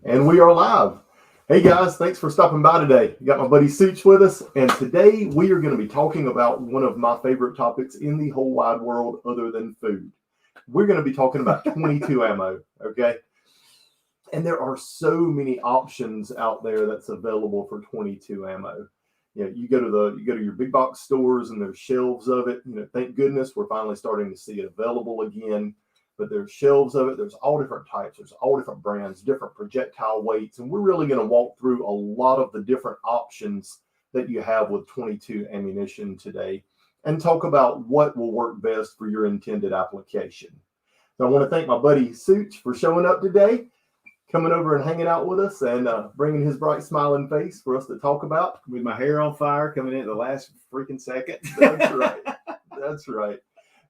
And we are live. Hey guys, thanks for stopping by today. You got my buddy Sootch with us, and today we are going to be talking about one of my favorite topics in the whole wide world other than food. We're going to be talking about 22 ammo, okay? And there are so many options out there that's available for 22 ammo. You go to your big box stores and there's shelves of it. Thank goodness we're finally starting to see it available again. But there's shelves of it. There's all different types. There's all different brands, different projectile weights. And we're really going to walk through a lot of the different options that you have with 22 ammunition today and talk about what will work best for your intended application. So I want to thank my buddy Sootch for showing up today, coming over and hanging out with us and bringing his bright smiling face for us to talk about. With my hair on fire coming in at the last freaking second. That's right. That's right.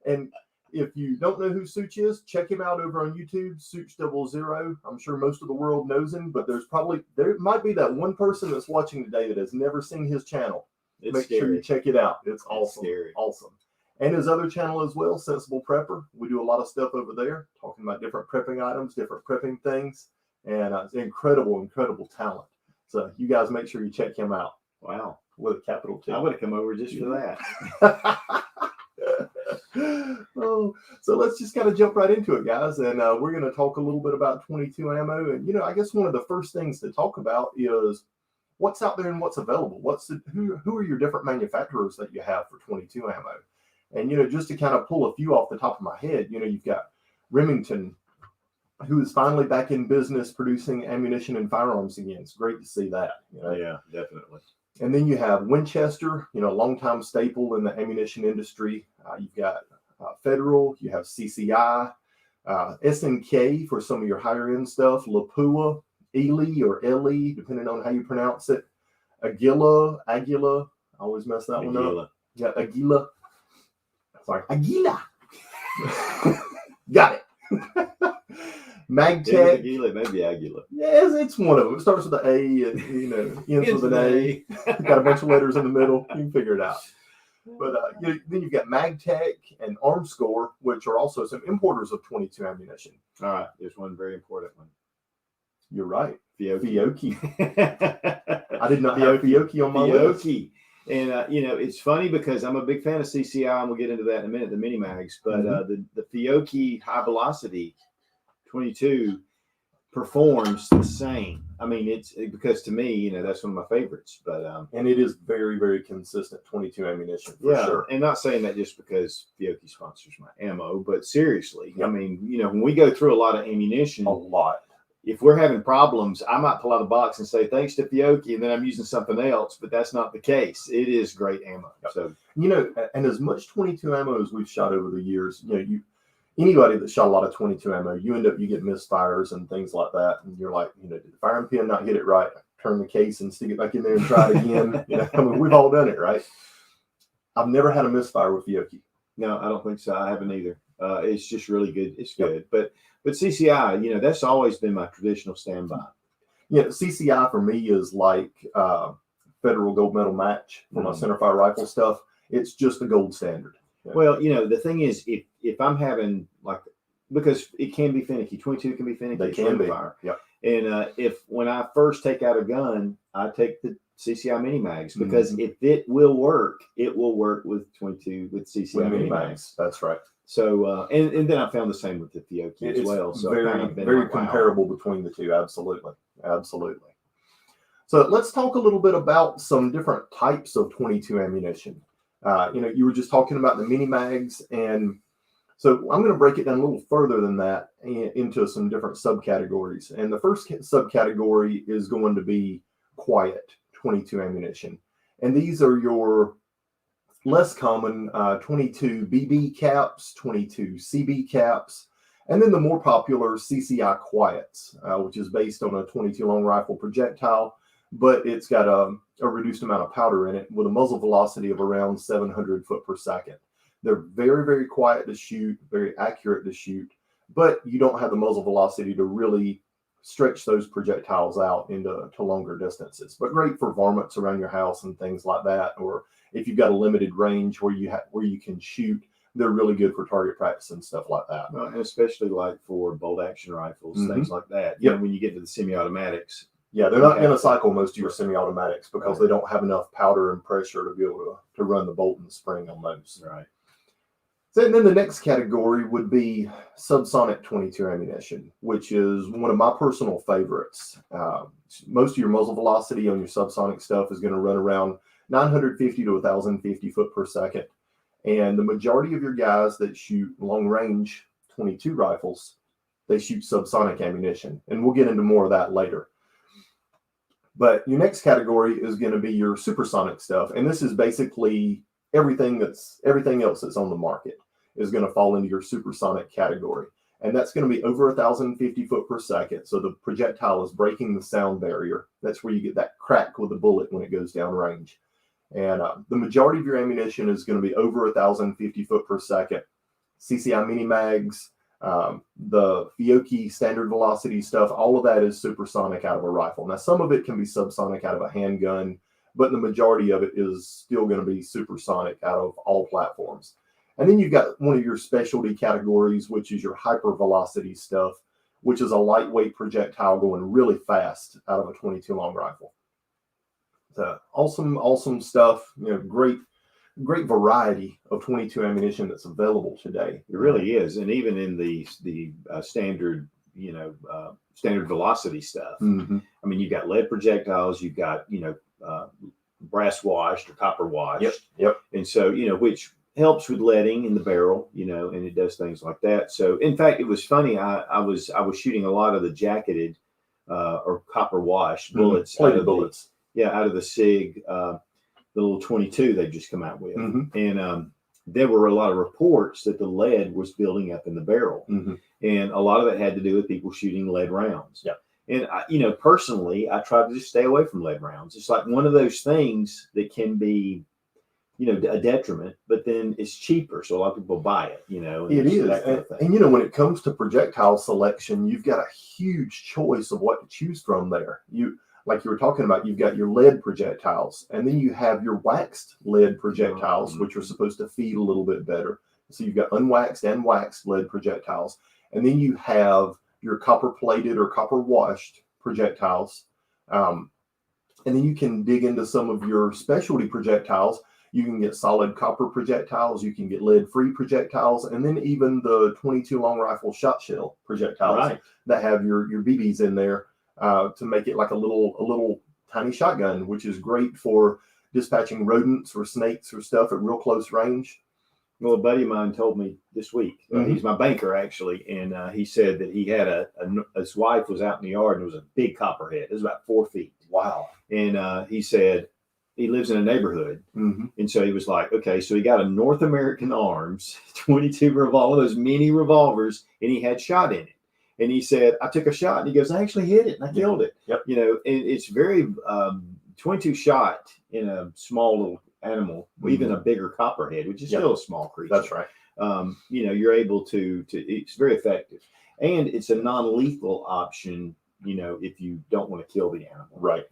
And if you don't know who Sootch is, check him out over on YouTube, Sootch00. I'm sure most of the world knows him, but there might be that one person that's watching today that has never seen his channel. Make sure you check it out. It's awesome. Awesome. And his other channel as well, Sensible Prepper. We do a lot of stuff over there, talking about different prepping items, different prepping things, and it's incredible talent. So you guys make sure you check him out. Wow. With a capital T. I would have come over just for that. Oh, so let's just kind of jump right into it, guys, and we're going to talk a little bit about 22 ammo. And I guess one of the first things to talk about is what's out there and what's available. Who are your different manufacturers that you have for 22 ammo? And just to kind of pull a few off the top of my head, you've got Remington, who is finally back in business producing ammunition and firearms again. It's great to see that. Yeah, definitely. And then you have Winchester, a longtime staple in the ammunition industry. You've got Federal, you have CCI, SNK for some of your higher end stuff, Lapua, Ely or Ellie, depending on how you pronounce it. Aguila, I always mess that one up. Yeah, Aguila. Sorry, Aguila. Got it. Magtech. Aguila, maybe Aguila. Yes, it's one of them. It starts with an A and ends with an A. Got a bunch of letters in the middle. You can figure it out. But then you've got Magtech and Armscore, which are also some importers of 22 ammunition. All right, there's one very important one. You're right. Fiocchi. I did not have Fiocchi on my list. And, it's funny because I'm a big fan of CCI, and we'll get into that in a minute, the mini mags. But the Fiocchi high velocity 22 performs the same. I mean, it's because to me, that's one of my favorites. But and it is very, very consistent 22 ammunition for sure. And not saying that just because Fiocchi sponsors my ammo, but seriously, I mean, when we go through a lot of ammunition, if we're having problems, I might pull out a box and say thanks to Fiocchi, and then I'm using something else. But that's not the case. It is great ammo. So and as much 22 ammo as we've shot over the years, anybody that shot a lot of 22 ammo, you get misfires and things like that. And you're like, did the firing pin not hit it right? Turn the case and stick it back in there and try it again. I mean, we've all done it, right? I've never had a misfire with Fiocchi. No, I don't think so. I haven't either. It's just really good. It's good. But CCI, that's always been my traditional standby. CCI for me is like Federal gold medal match for my centerfire rifle stuff. It's just the gold standard. Well, the thing is, if I'm having because it can be finicky, 22 can be finicky. They can be. Yep. And when I first take out a gun, I take the CCI mini mags because if it will work with 22 with CCI mini mags. That's right. So and then I found the same with the Fiocchi as well. So very comparable between the two. Absolutely. So let's talk a little bit about some different types of 22 ammunition. You were just talking about the mini mags, and so I'm going to break it down a little further than that into some different subcategories. And the first subcategory is going to be quiet 22 ammunition. And these are your less common 22 BB caps, 22 CB caps, and then the more popular CCI quiets, which is based on a 22 long rifle projectile, but it's got a reduced amount of powder in it with a muzzle velocity of around 700 foot per second. They're very, very quiet to shoot, very accurate to shoot, but you don't have the muzzle velocity to really stretch those projectiles out into longer distances. But great for varmints around your house and things like that, or if you've got a limited range where you can shoot they're really good for target practice and stuff like that. Well, and especially like for bolt action rifles, Mhm. things like that. Yep. When you get to the semi-automatics, Yeah, they're You not going to have to- cycle most of your semi-automatics because Right. they don't have enough powder and pressure to be able to run the bolt and the spring on those. right? So, and then the next category would be subsonic 22 ammunition, which is one of my personal favorites. Most of your muzzle velocity on your subsonic stuff is going to run around 950 to 1,050 foot per second. And the majority of your guys that shoot long range 22 rifles, they shoot subsonic ammunition. And we'll get into more of that later. But your next category is going to be your supersonic stuff. And this is basically everything else that's on the market is going to fall into your supersonic category. And that's going to be over 1,050 foot per second. So the projectile is breaking the sound barrier. That's where you get that crack with the bullet when it goes down range. And the majority of your ammunition is going to be over 1,050 foot per second. CCI mini mags, the Fiocchi standard velocity stuff, all of that is supersonic out of a rifle. Now, some of it can be subsonic out of a handgun, but the majority of it is still going to be supersonic out of all platforms. And then you've got one of your specialty categories, which is your hypervelocity stuff, which is a lightweight projectile going really fast out of a 22 long rifle. So awesome stuff. Great variety of 22 ammunition that's available today. It really is, and even in the standard, standard velocity stuff. Mm-hmm. I mean, you've got lead projectiles, you've got brass washed or copper washed. Yep. And so which helps with leading in the barrel, and it does things like that. So in fact, it was funny. I was shooting a lot of the jacketed or copper washed bullets, plated bullets. Out of the SIG, the little 22 they've just come out with. Mm-hmm. And there were a lot of reports that the lead was building up in the barrel. Mm-hmm. And a lot of it had to do with people shooting lead rounds. Yeah. And personally, I try to just stay away from lead rounds. It's like one of those things that can be, a detriment, but then it's cheaper. So a lot of people buy it, and It is. that kind of thing. And when it comes to projectile selection, you've got a huge choice of what to choose from there. Like you were talking about, you've got your lead projectiles, and then you have your waxed lead projectiles, Mm-hmm. which are supposed to feed a little bit better. So you've got unwaxed and waxed lead projectiles. And then you have your copper plated or copper washed projectiles. And then you can dig into some of your specialty projectiles. You can get solid copper projectiles. You can get lead-free projectiles, and then even the 22 long rifle shot shell projectiles that have your BBs in there to make it like a little tiny shotgun, which is great for dispatching rodents or snakes or stuff at real close range. Well, a buddy of mine told me this week. Mm-hmm. He's my banker actually, and he said that he had his wife was out in the yard and it was a big copperhead. It was about 4 feet. Wow. And he said he lives in a neighborhood. Mm-hmm. And so he was like, okay, so he got a North American Arms 22 revolver, those mini revolvers, and he had shot in it. And he said, I took a shot, and he goes, I actually hit it, and I killed it. Yep. And it's very 22 shot in a small little animal, even a bigger copperhead, which is still a small creature. That's right. You're able to it's very effective, and it's a non-lethal option. If you don't want to kill the animal, Right.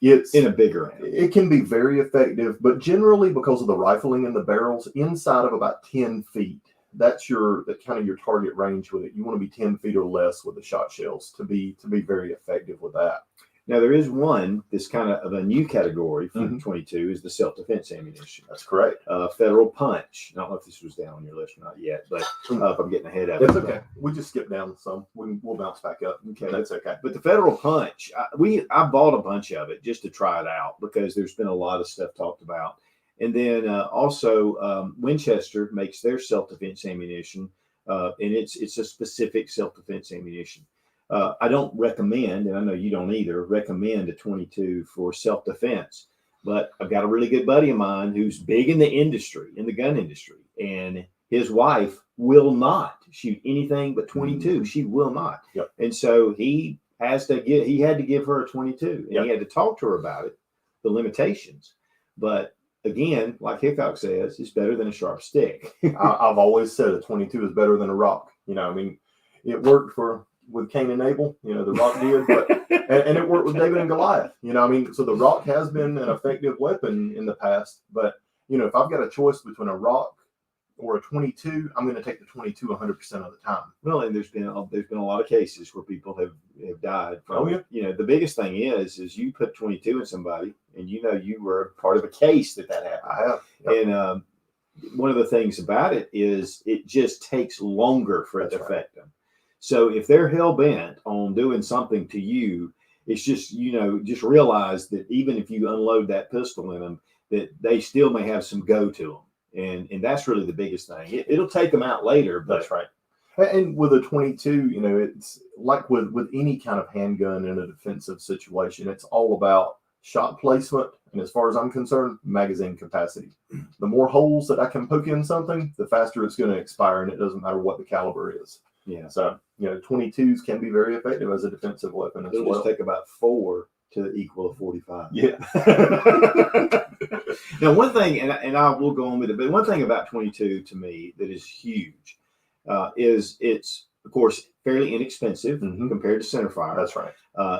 It's in a bigger animal. It can be very effective, but generally because of the rifling in the barrels, inside of about 10 feet, that's kind of your target range with it. You want to be 10 feet or less with the shot shells to be very effective with that. Now there is one that's kind of a new category for Mm-hmm. 22 is the self-defense ammunition. That's correct. Federal punch. I don't know if this was down on your list or not yet, but if I'm getting ahead of That's it. okay. We just skip down some. We'll bounce back up. Okay. That's okay. But the federal punch, I bought a bunch of it just to try it out because there's been a lot of stuff talked about. And then also Winchester makes their self-defense ammunition, and it's a specific self-defense ammunition. I don't recommend, and I know you don't either, recommend a 22 for self-defense. But I've got a really good buddy of mine who's big in the industry, in the gun industry, and his wife will not shoot anything but 22. Mm-hmm. She will not. Yep. And so he had to give her a 22, and he had to talk to her about it, the limitations. But again, like Hickok says, it's better than a sharp stick. I've always said a 22 is better than a rock. It worked with Cain and Abel, the rock did, but and it worked with David and Goliath. So the rock has been an effective weapon in the past, but if I've got a choice between a rock or a 22, I'm going to take the 22 100% of the time. Well, and there's been a lot of cases where people have died from. Oh, yeah. You know, the biggest thing is you put 22 in somebody, and you know you were part of a case that happened. I have. Yep. And one of the things about it is it just takes longer for it to affect them. So if they're hell bent on doing something to you, it's just, you know, just realize that even if you unload that pistol in them, that they still may have some go to them. And that's really the biggest thing. It'll take them out later. But that's right. And with a 22, you know, it's like with any kind of handgun in a defensive situation, it's all about shot placement. And as far as I'm concerned, magazine capacity. The more holes that I can poke in something, the faster it's going to expire. And it doesn't matter what the caliber is. Yeah. So, you know, 22s can be very effective as a defensive weapon as it'll well. just take about 4 to equal a 45. Yeah. Now, one thing, and I will go on with it, but one thing about 22 to me that is huge is it's, of course, fairly inexpensive compared to centerfire. That's right.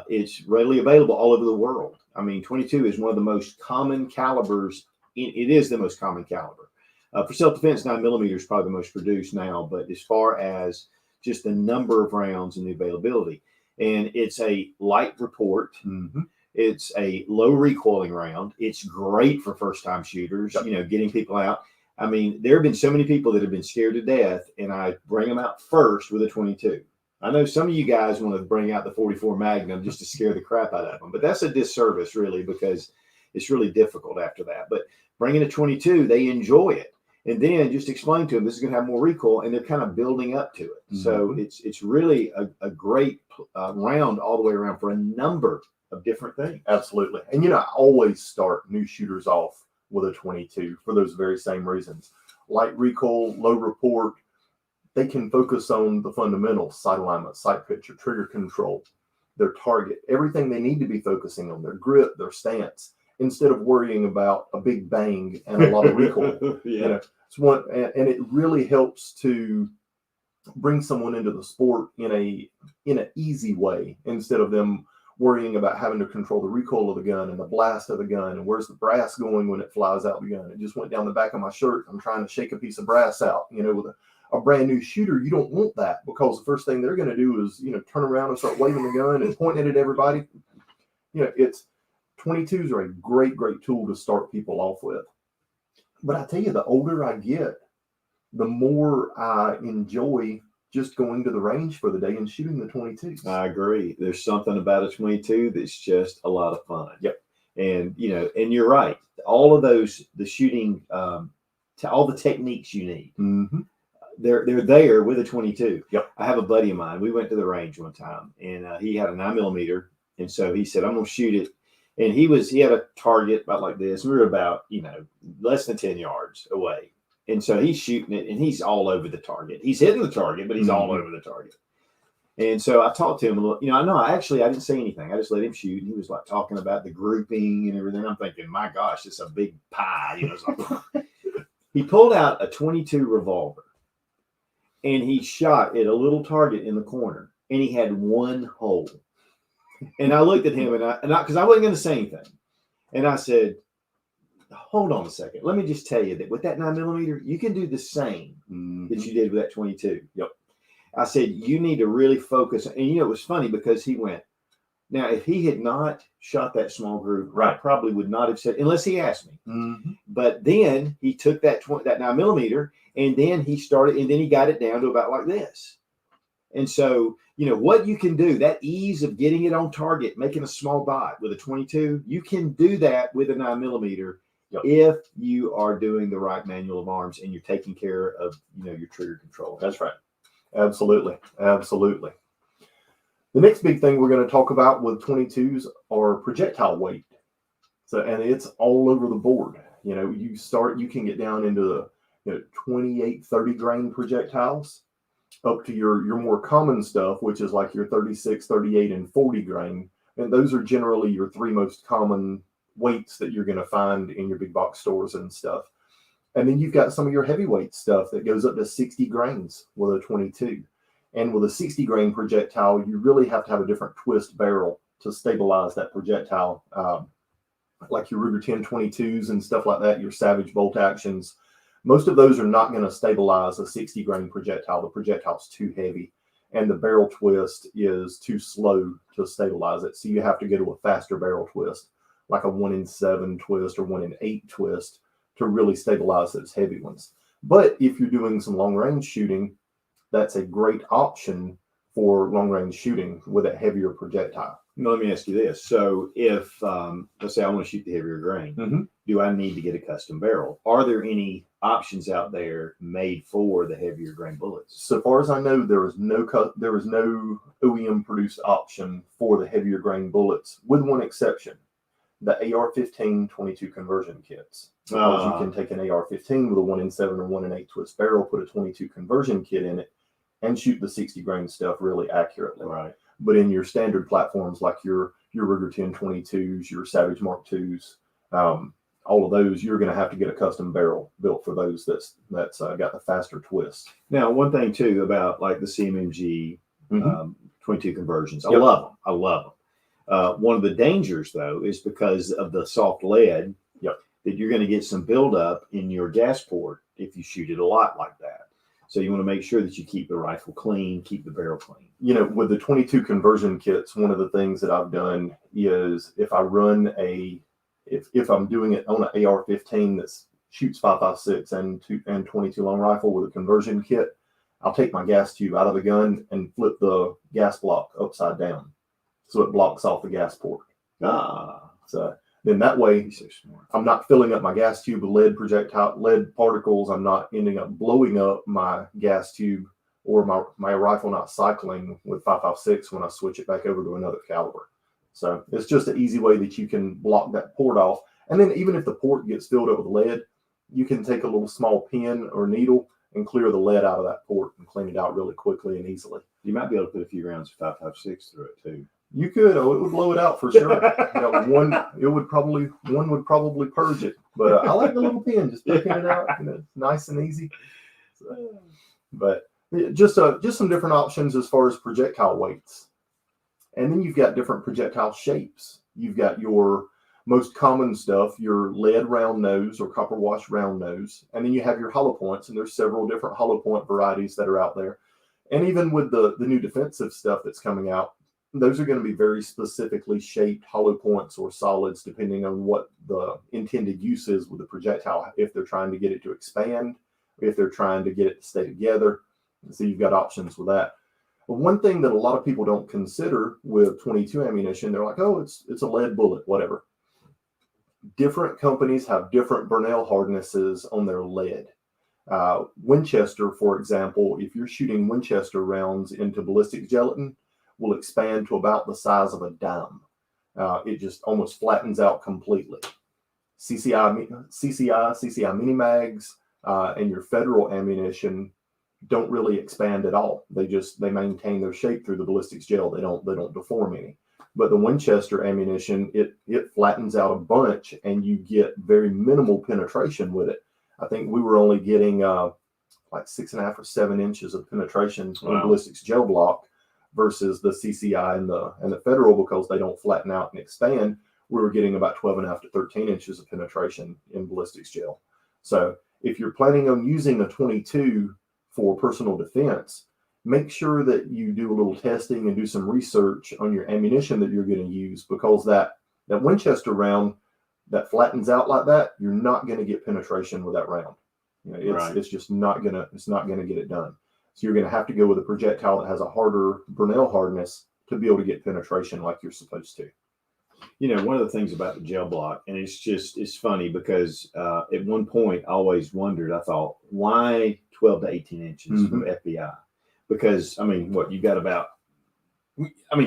It's readily available all over the world. I mean, 22 is one of the most common calibers. It is the most common caliber. For self-defense, 9mm is probably the most produced now, but as far as just the number of rounds and the availability, and it's a light report. It's a low recoiling round. It's great for first-time shooters, you know, getting people out. I mean, there have been so many people that have been scared to death, and I bring them out first with a 22. I know some of you guys want to bring out the 44 Magnum just to scare the crap out of them, but that's a disservice, really, because it's really difficult after that. But bringing a 22, they enjoy it. And then just explain to them this is going to have more recoil, and they're kind of building up to it. So it's really a great round all the way around for a number of different things. Absolutely. And, you know, I always start new shooters off with a 22 for those very same reasons. Light recoil, low report. They can focus on the fundamentals: sight alignment, sight picture, trigger control, their target, everything they need to be focusing on, their grip, their stance, instead of worrying about a big bang and a lot of recoil. You know, it's one, and it really helps to bring someone into the sport in an easy way, instead of them worrying about having to control the recoil of the gun and the blast of the gun and where's the brass going when it flies out the gun. It just went down the back of my shirt. I'm trying to shake a piece of brass out. You know, with a brand new shooter, you don't want that, because the first thing they're going to do is, you know, turn around and start waving the gun and pointing it at everybody. You know, 22s are a great tool to start people off with. But I tell you, the older I get, the more I enjoy just going to the range for the day and shooting the 22s. I agree. There's something about a 22 that's just a lot of fun. Yep. And, you know, and you're right. All of those, the shooting, all the techniques you need, they're there with a 22. Yep. I have a buddy of mine. We went to the range one time, and he had a 9mm. And so he said, I'm going to shoot it. And he had a target about like this. We were about, you know, less than 10 yards away. And so he's shooting it, and he's all over the target. He's hitting the target, but he's all over the target. And so I talked to him a little, you know, I didn't say anything. I just let him shoot. And he was like talking about the grouping and everything. I'm thinking, my gosh, it's a big pie. You know, it's like, he pulled out a 22 revolver, and he shot at a little target in the corner, and he had one hole. And I looked at him, and because I wasn't going to say anything. And I said, hold on a second. Let me just tell you that with that 9mm, you can do the same that you did with that 22. Yep. I said, you need to really focus. And, you know, it was funny because he went, now, if he had not shot that small group, I probably would not have said, unless he asked me. But then he took that 9mm, and then he started, and then he got it down to about like this. And so, you know, what you can do, that ease of getting it on target, making a small dot with a 22, you can do that with a 9mm if you are doing the right manual of arms and you're taking care of, you know, your trigger control. That's right. Absolutely. Absolutely. The next big thing we're going to talk about with 22s are projectile weight. So, and it's all over the board. You know, you can get down into the 28, 30 grain projectiles, up to your more common stuff, which is like your 36, 38, and 40 grain. And those are generally your three most common weights that you're going to find in your big box stores and stuff. And then you've got some of your heavyweight stuff that goes up to 60 grains with a 22. And with a 60 grain projectile, you really have to have a different twist barrel to stabilize that projectile. Like your Ruger 1022s and stuff like that, your Savage bolt actions, Most of those are not going to stabilize a 60 grain projectile. The projectile's too heavy, and the barrel twist is too slow to stabilize it. So you have to go to a faster barrel twist, like a 1 in 7 twist or 1 in 8 twist, to really stabilize those heavy ones. But if you're doing some long range shooting, that's a great option for long range shooting with a heavier projectile. Now, let me ask you this. So if, let's say I want to shoot the heavier grain, Mm-hmm. do I need to get a custom barrel? Are there any options out there made for the heavier grain bullets? So far as I know, there is no OEM produced option for the heavier grain bullets, with one exception: the AR-15 22 conversion kits. Because you can take an AR-15 with a 1 in 7 or 1 in 8 twist barrel, put a 22 conversion kit in it, and shoot the 60 grain stuff really accurately. Right. But in your standard platforms like your Ruger 1022s, your Savage Mark IIs, all of those, you're going to have to get a custom barrel built for those that's got the faster twist. Now, one thing too about like the CMMG 22 conversions, I Yep. love them. I love them. One of the dangers though is because of the soft lead. Yep. That you're going to get some buildup in your gas port if you shoot it a lot like that. So you want to make sure that you keep the rifle clean, keep the barrel clean. You know, with the 22 conversion kits, one of the things that I've done is if I run if I'm doing it on an AR-15 that shoots 5.56 and 22 long rifle with a conversion kit, I'll take my gas tube out of the gun and flip the gas block upside down, so it blocks off the gas port. So then that way, So smart. I'm not filling up my gas tube with lead particles. I'm not ending up blowing up my gas tube or my rifle not cycling with 5.56 when I switch it back over to another caliber. So it's just an easy way that you can block that port off. And then even if the port gets filled up with lead, you can take a little small pin or needle and clear the lead out of that port and clean it out really quickly and easily. You might be able to put a few rounds of 5.56 through it too. You could. Oh, it would blow it out for sure. One would probably purge it. But I like the little pin, just picking it out. It's nice and easy. So, but just some different options as far as projectile weights. And then you've got different projectile shapes. You've got your most common stuff, your lead round nose or copper wash round nose. And then you have your hollow points, and there's several different hollow point varieties that are out there. And even with the new defensive stuff that's coming out, those are going to be very specifically shaped hollow points or solids, depending on what the intended use is with the projectile. If they're trying to get it to expand, if they're trying to get it to stay together. So you've got options with that. But one thing that a lot of people don't consider with 22 ammunition, they're like, oh, it's a lead bullet, whatever. Different companies have different Burnell hardnesses on their lead. Winchester, for example, if you're shooting Winchester rounds into ballistic gelatin, will expand to about the size of a dime. It just almost flattens out completely. CCI mini mags, and your Federal ammunition don't really expand at all. They maintain their shape through the ballistics gel. They don't deform any. But the Winchester ammunition, it flattens out a bunch, and you get very minimal penetration with it. I think we were only getting like 6.5 or 7 inches of penetration in ballistics gel block, versus the CCI and the Federal, because they don't flatten out and expand. We were getting about 12.5 to 13 inches of penetration in ballistics gel. So if you're planning on using a 22 for personal defense, make sure that you do a little testing and do some research on your ammunition that you're going to use, because that Winchester round that flattens out like that, you're not going to get penetration with that round. It's just not gonna get it done. So you're going to have to go with a projectile that has a harder Burnell hardness to be able to get penetration like you're supposed to. One of the things about the gel block, and it's funny because at one point I always wondered, I thought, why 12 to 18 inches from FBI? Because, you got about,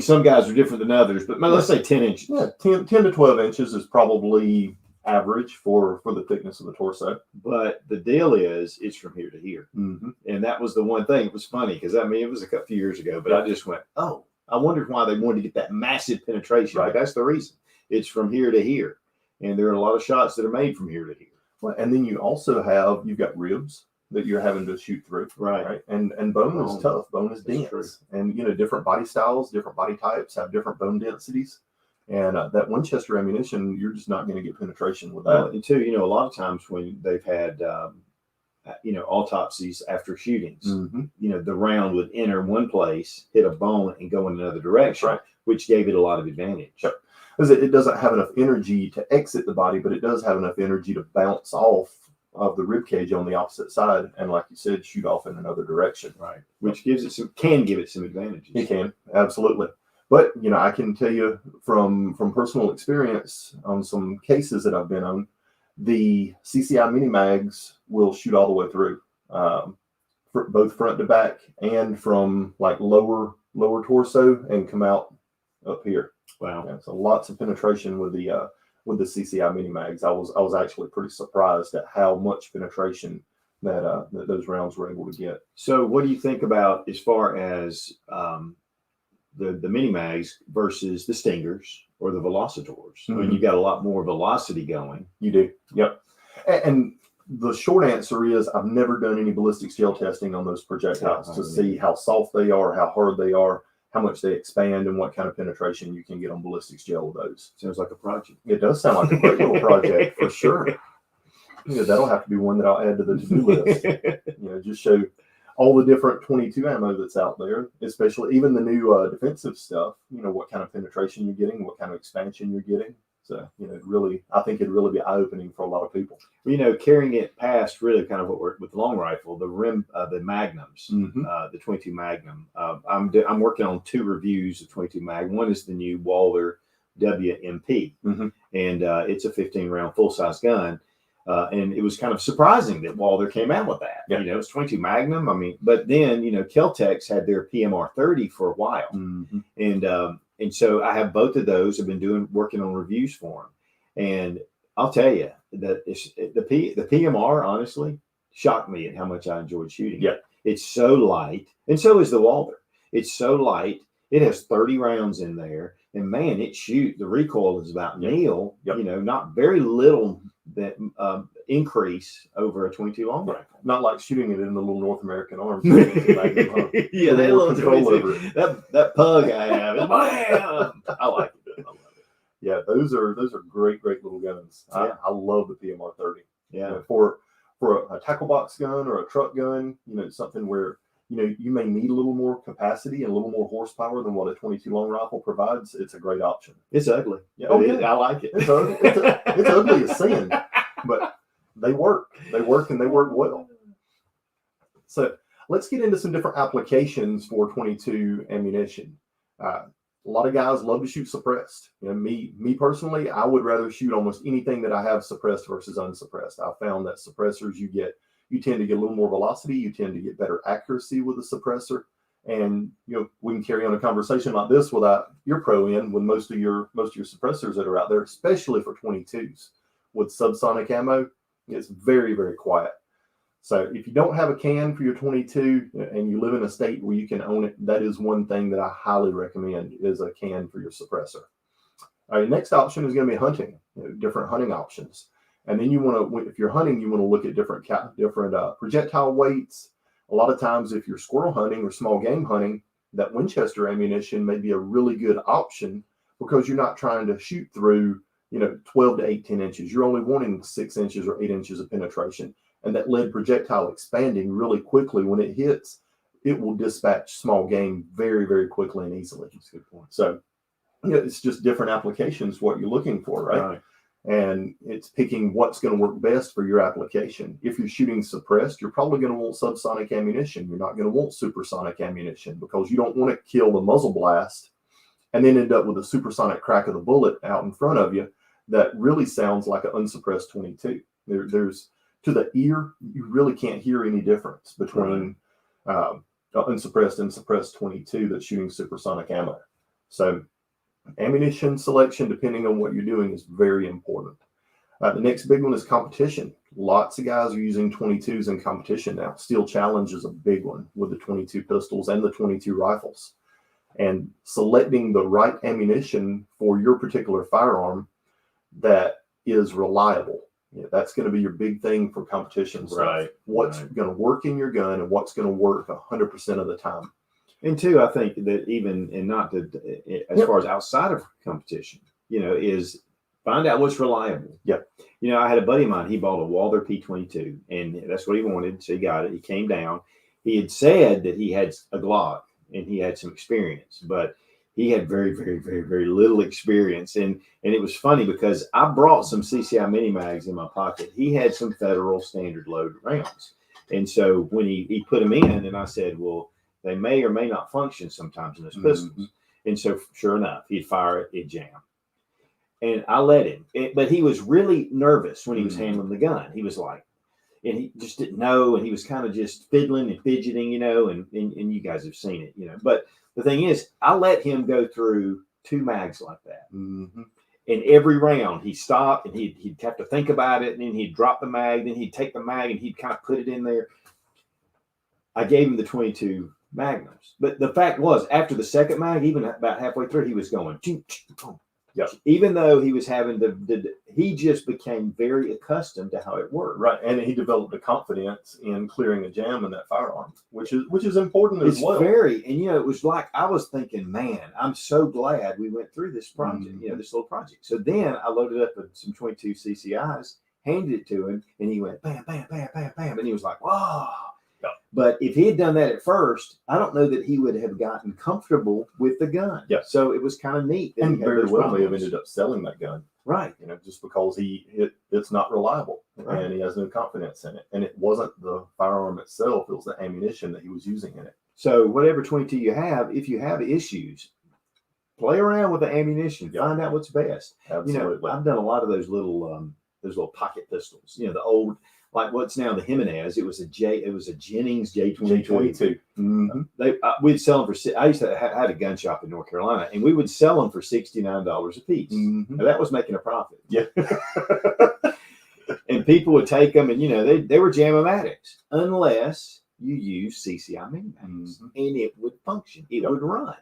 some guys are different than others, but let's say 10 inches. Yeah, 10 to 12 inches is probably average for the thickness of the torso. But the deal is, it's from here to here. And that was the one thing. It was funny because, it was a few years ago, but I just went, oh, I wondered why they wanted to get that massive penetration. Right. But that's the reason. It's from here to here. And there are a lot of shots that are made from here to here. Well, and then you've got ribs that you're having to shoot through. Right. And bone is tough. Bone is dense. True. And, different body styles, different body types have different bone densities. And that Winchester ammunition, you're just not going to get penetration with that. And two, a lot of times when they've had autopsies after shootings. Mm-hmm. The round would enter one place, hit a bone, and go in another direction, Right. which gave it a lot of advantage. Yep. Because it doesn't have enough energy to exit the body, but it does have enough energy to bounce off of the rib cage on the opposite side, and like you said, shoot off in another direction. Right. Which can give it some advantages. It can, absolutely. But I can tell you from personal experience on some cases that I've been on, the CCI mini mags will shoot all the way through, both front to back and from like lower torso and come out up here. Wow. Yeah, so lots of penetration with the CCI mini mags. I was actually pretty surprised at how much penetration that those rounds were able to get. So what do you think about as far as the mini mags versus the stingers or the velocitors? I mean, you got a lot more velocity going. You do. Yep. And the short answer is I've never done any ballistics gel testing on those projectiles to see how soft they are, how hard they are, how much they expand, and what kind of penetration you can get on ballistics gel with those. Sounds like a project. It does sound like a great little project for sure. That'll have to be one that I'll add to the to-do list. Just show all the different 22 ammo that's out there, especially even the new defensive stuff. What kind of penetration you're getting, what kind of expansion you're getting. So, I think it'd really be eye-opening for a lot of people. Carrying it past really kind of what we're with the long rifle, the Magnums, the 22 Magnum. I'm working on 2 reviews of 22 Mag. One is the new Walther WMP, and it's a 15-round full-size gun. And it was kind of surprising that Walther came out with that. Yeah. It's 22 Magnum. I mean, but then, Kel-Tex had their PMR 30 for a while. And so I have both of those. I've been working on reviews for them. And I'll tell you that the PMR honestly shocked me at how much I enjoyed shooting. Yeah. It's so light. And so is the Walther. It's so light. It has 30 rounds in there. And man, the recoil is about nil. Yep. Not very little that increase over a 22 long rifle. Not like shooting it in the little North American arms. Yeah, that little control over it. That pug I have is bam. I like it. Yeah, those are great little guns. Yeah. I love the PMR 30. Yeah. For a tackle box gun or a truck gun, something where you may need a little more capacity and a little more horsepower than what a 22 long rifle provides. It's a great option. It's ugly. Yeah. I like it. It's ugly as sin, but they work. They work and they work well. So let's get into some different applications for 22 ammunition. A lot of guys love to shoot suppressed. Me personally, I would rather shoot almost anything that I have suppressed versus unsuppressed. I found that suppressors you tend to get a little more velocity. You tend to get better accuracy with a suppressor. And we can carry on a conversation like this without your pro in with most of your suppressors that are out there, especially for 22s. With subsonic ammo, it's very, very quiet. So if you don't have a can for your 22 and you live in a state where you can own it, that is one thing that I highly recommend is a can for your suppressor. All right, next option is going to be hunting, different hunting options. And then if you're hunting, you want to look at different projectile weights. A lot of times, if you're squirrel hunting or small game hunting, that Winchester ammunition may be a really good option because you're not trying to shoot through, 12 to 18 inches. You're only wanting 6 inches or 8 inches of penetration. And that lead projectile expanding really quickly, when it hits, it will dispatch small game very, very quickly and easily. That's a good point. So, it's just different applications, what you're looking for, right? And it's picking what's going to work best for your application. If you're shooting suppressed, you're probably going to want subsonic ammunition. You're not going to want supersonic ammunition because you don't want to kill the muzzle blast and then end up with a supersonic crack of the bullet out in front of you that really sounds like an unsuppressed 22. There's to the ear, you really can't hear any difference between unsuppressed and suppressed 22 that's shooting supersonic ammo. So ammunition selection, depending on what you're doing, is very important. The next big one is competition. Lots of guys are using 22s in competition now. Steel Challenge is a big one with the 22 pistols and the 22 rifles. And selecting the right ammunition for your particular firearm that is reliable. That's going to be your big thing for competition stuff. Right. What's going to work in your gun and what's going to work 100% of the time. And two, I think that even, and not to, as far as outside of competition, is Find out what's reliable. Yep. You know, I had a buddy of mine, he bought a Walther P22, and that's what he wanted. So he got it. He came down. He had said that he had a Glock and he had some experience, but he had very, very, very, very little experience. And it was funny because I brought some CCI mini mags in my pocket. He had some Federal standard load rounds. And so when he put them in, and I said, well, they may or may not function sometimes in those pistols. Mm-hmm. And so sure enough, he'd fire it, it'd jam. And I let him. But he was really nervous when he was handling the gun. He was like, and he just didn't know. And he was kind of just fiddling and fidgeting, you know, and you guys have seen it, you know. But the thing is, I let him go through 2 mags like that. Mm-hmm. And every round he stopped and he'd have to think about it. And then he'd drop the mag. Then he'd take the mag and he'd kind of put it in there. I gave him the 22 Magnums. But the fact was, after the second mag, even about halfway through, he was going, yep. Even though he was having he just became very accustomed to how it worked. Right, and he developed a confidence in clearing a jam in that firearm, which is important as well. And you know, it was like I was thinking, man, I'm so glad we went through this project, you know, this little project. So then I loaded up with some 22 CCIs, handed it to him, and he went bam, bam, bam, bam, bam, and he was like, wow. But if he had done that at first, I don't know that he would have gotten comfortable with the gun. Yeah. So it was kind of neat. And very well may have ended up selling that gun. Right. You know, just because it's not reliable, right, and he has no confidence in it. And it wasn't the firearm itself, it was the ammunition that he was using in it. So whatever 22 you have, if you have issues, play around with the ammunition. Yep. Find out what's best. Absolutely. You know, I've done a lot of those little pocket pistols. You know, the old, like what's now the Jimenez. It was a Jennings J22. Mm-hmm. We'd sell them for. I used to had a gun shop in North Carolina, and we would sell them for $69 a piece. Mm-hmm. Now that was making a profit. Yeah. And people would take them, and you know they were jam-o-matics unless you use CCI mini mags, and it would function. It would run.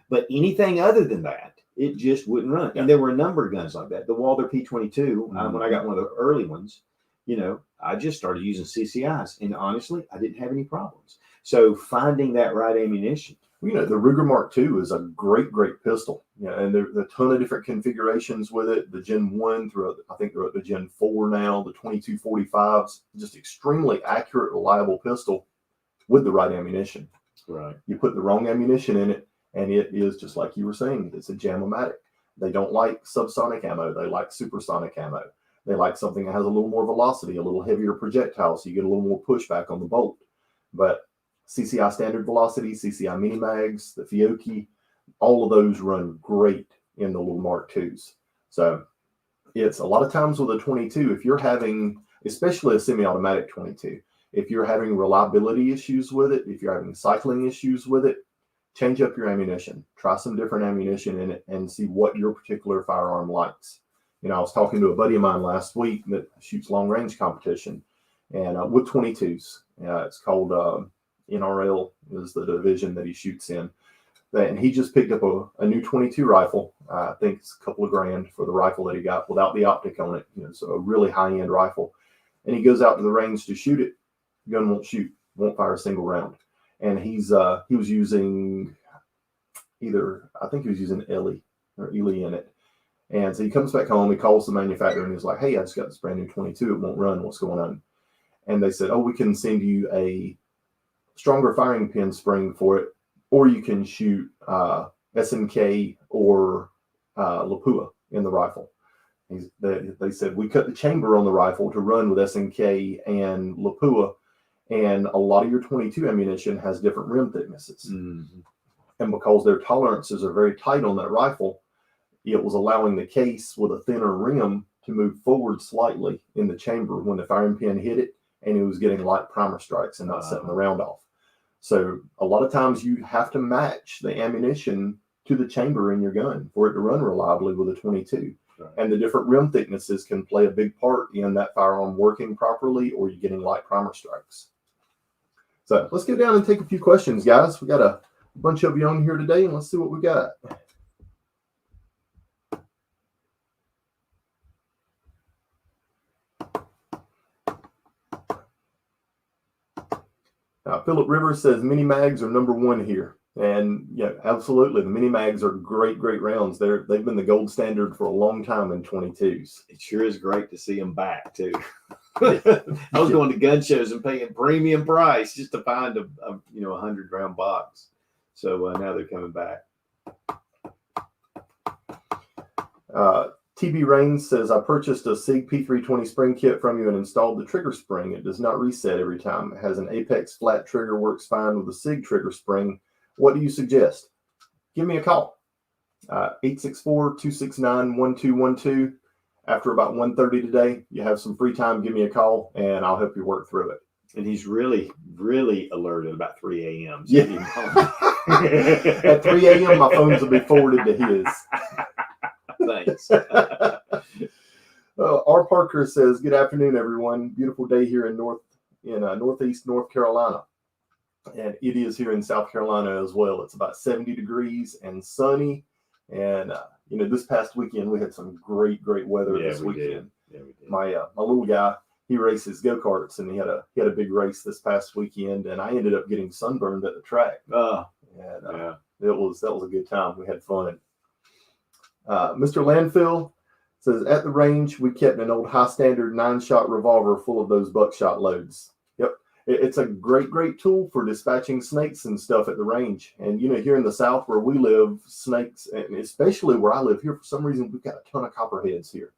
But anything other than that, it just wouldn't run. Yeah. And there were a number of guns like that. The Walther P22, when I got one of the early ones, you know, I just started using CCIs, and honestly, I didn't have any problems. So finding that right ammunition. You know, the Ruger Mark II is a great pistol. Yeah, and there's a ton of different configurations with it. The Gen 1 through, I think they're at the Gen 4 now, the 2245s, just extremely accurate, reliable pistol with the right ammunition. Right. You put the wrong ammunition in it, and it is just like you were saying, it's a jam-o-matic. They don't like subsonic ammo. They like supersonic ammo. They like something that has a little more velocity, a little heavier projectile, so you get a little more pushback on the bolt. But CCI standard velocity, CCI mini mags, the Fiocchi, all of those run great in the little Mark IIs. So it's a lot of times with a 22, if you're having, especially a semi-automatic 22, if you're having reliability issues with it, if you're having cycling issues with it, change up your ammunition. Try some different ammunition in it and see what your particular firearm likes. You know, I was talking to a buddy of mine last week that shoots long range competition, and with 22s. It's called NRL is the division that he shoots in. And he just picked up a new 22 rifle. I think it's a couple of $grand for the rifle that he got without the optic on it. You know, so a really high end rifle. And he goes out to the range to shoot it. The gun won't shoot, won't fire a single round. And he was using I think he was using Ely in it. And so he comes back home, he calls the manufacturer, and he's like, hey, I just got this brand new 22. It won't run. What's going on? And they said, oh, we can send you a stronger firing pin spring for it, or you can shoot SNK or Lapua in the rifle. They said, we cut the chamber on the rifle to run with SNK and Lapua, and a lot of your 22 ammunition has different rim thicknesses. Mm-hmm. And because their tolerances are very tight on that rifle, it was allowing the case with a thinner rim to move forward slightly in the chamber when the firing pin hit it, and it was getting light primer strikes and not setting the round off. So a lot of times you have to match the ammunition to the chamber in your gun for it to run reliably with a 22. Right. And the different rim thicknesses can play a big part in that firearm working properly or you getting light primer strikes. So let's go down and take a few questions, guys. We got a bunch of you on here today, and let's see what we got. Philip Rivers says mini mags are number one here. And yeah, absolutely. The mini mags are great rounds. They've been the gold standard for a long time in 22s. It sure is great to see them back too. I was going to gun shows and paying premium price just to find a 100-round box. So now they're coming back. TB Rains says, I purchased a SIG P320 spring kit from you and installed the trigger spring. It does not reset every time. It has an Apex flat trigger, works fine with the SIG trigger spring. What do you suggest? Give me a call. 864-269-1212. After about 1:30 today, you have some free time, give me a call, and I'll help you work through it. And he's really, really alert at about 3 a.m. So yeah. At 3 a.m., my phones will be forwarded to his. Thanks. R. Parker says, good afternoon, everyone. Beautiful day here in Northeast North Carolina. And it is here in South Carolina as well. It's about 70 degrees and sunny. And, this past weekend, we had some great weather this weekend. Yeah, we did. My little guy, he races go-karts, and he had a big race this past weekend, and I ended up getting sunburned at the track. That was a good time. We had fun. Mr. Landfill says, at the range, we kept an old high-standard 9-shot revolver full of those buckshot loads. Yep. It's a great tool for dispatching snakes and stuff at the range. And, here in the South where we live, snakes, and especially where I live here, for some reason, we've got a ton of copperheads here.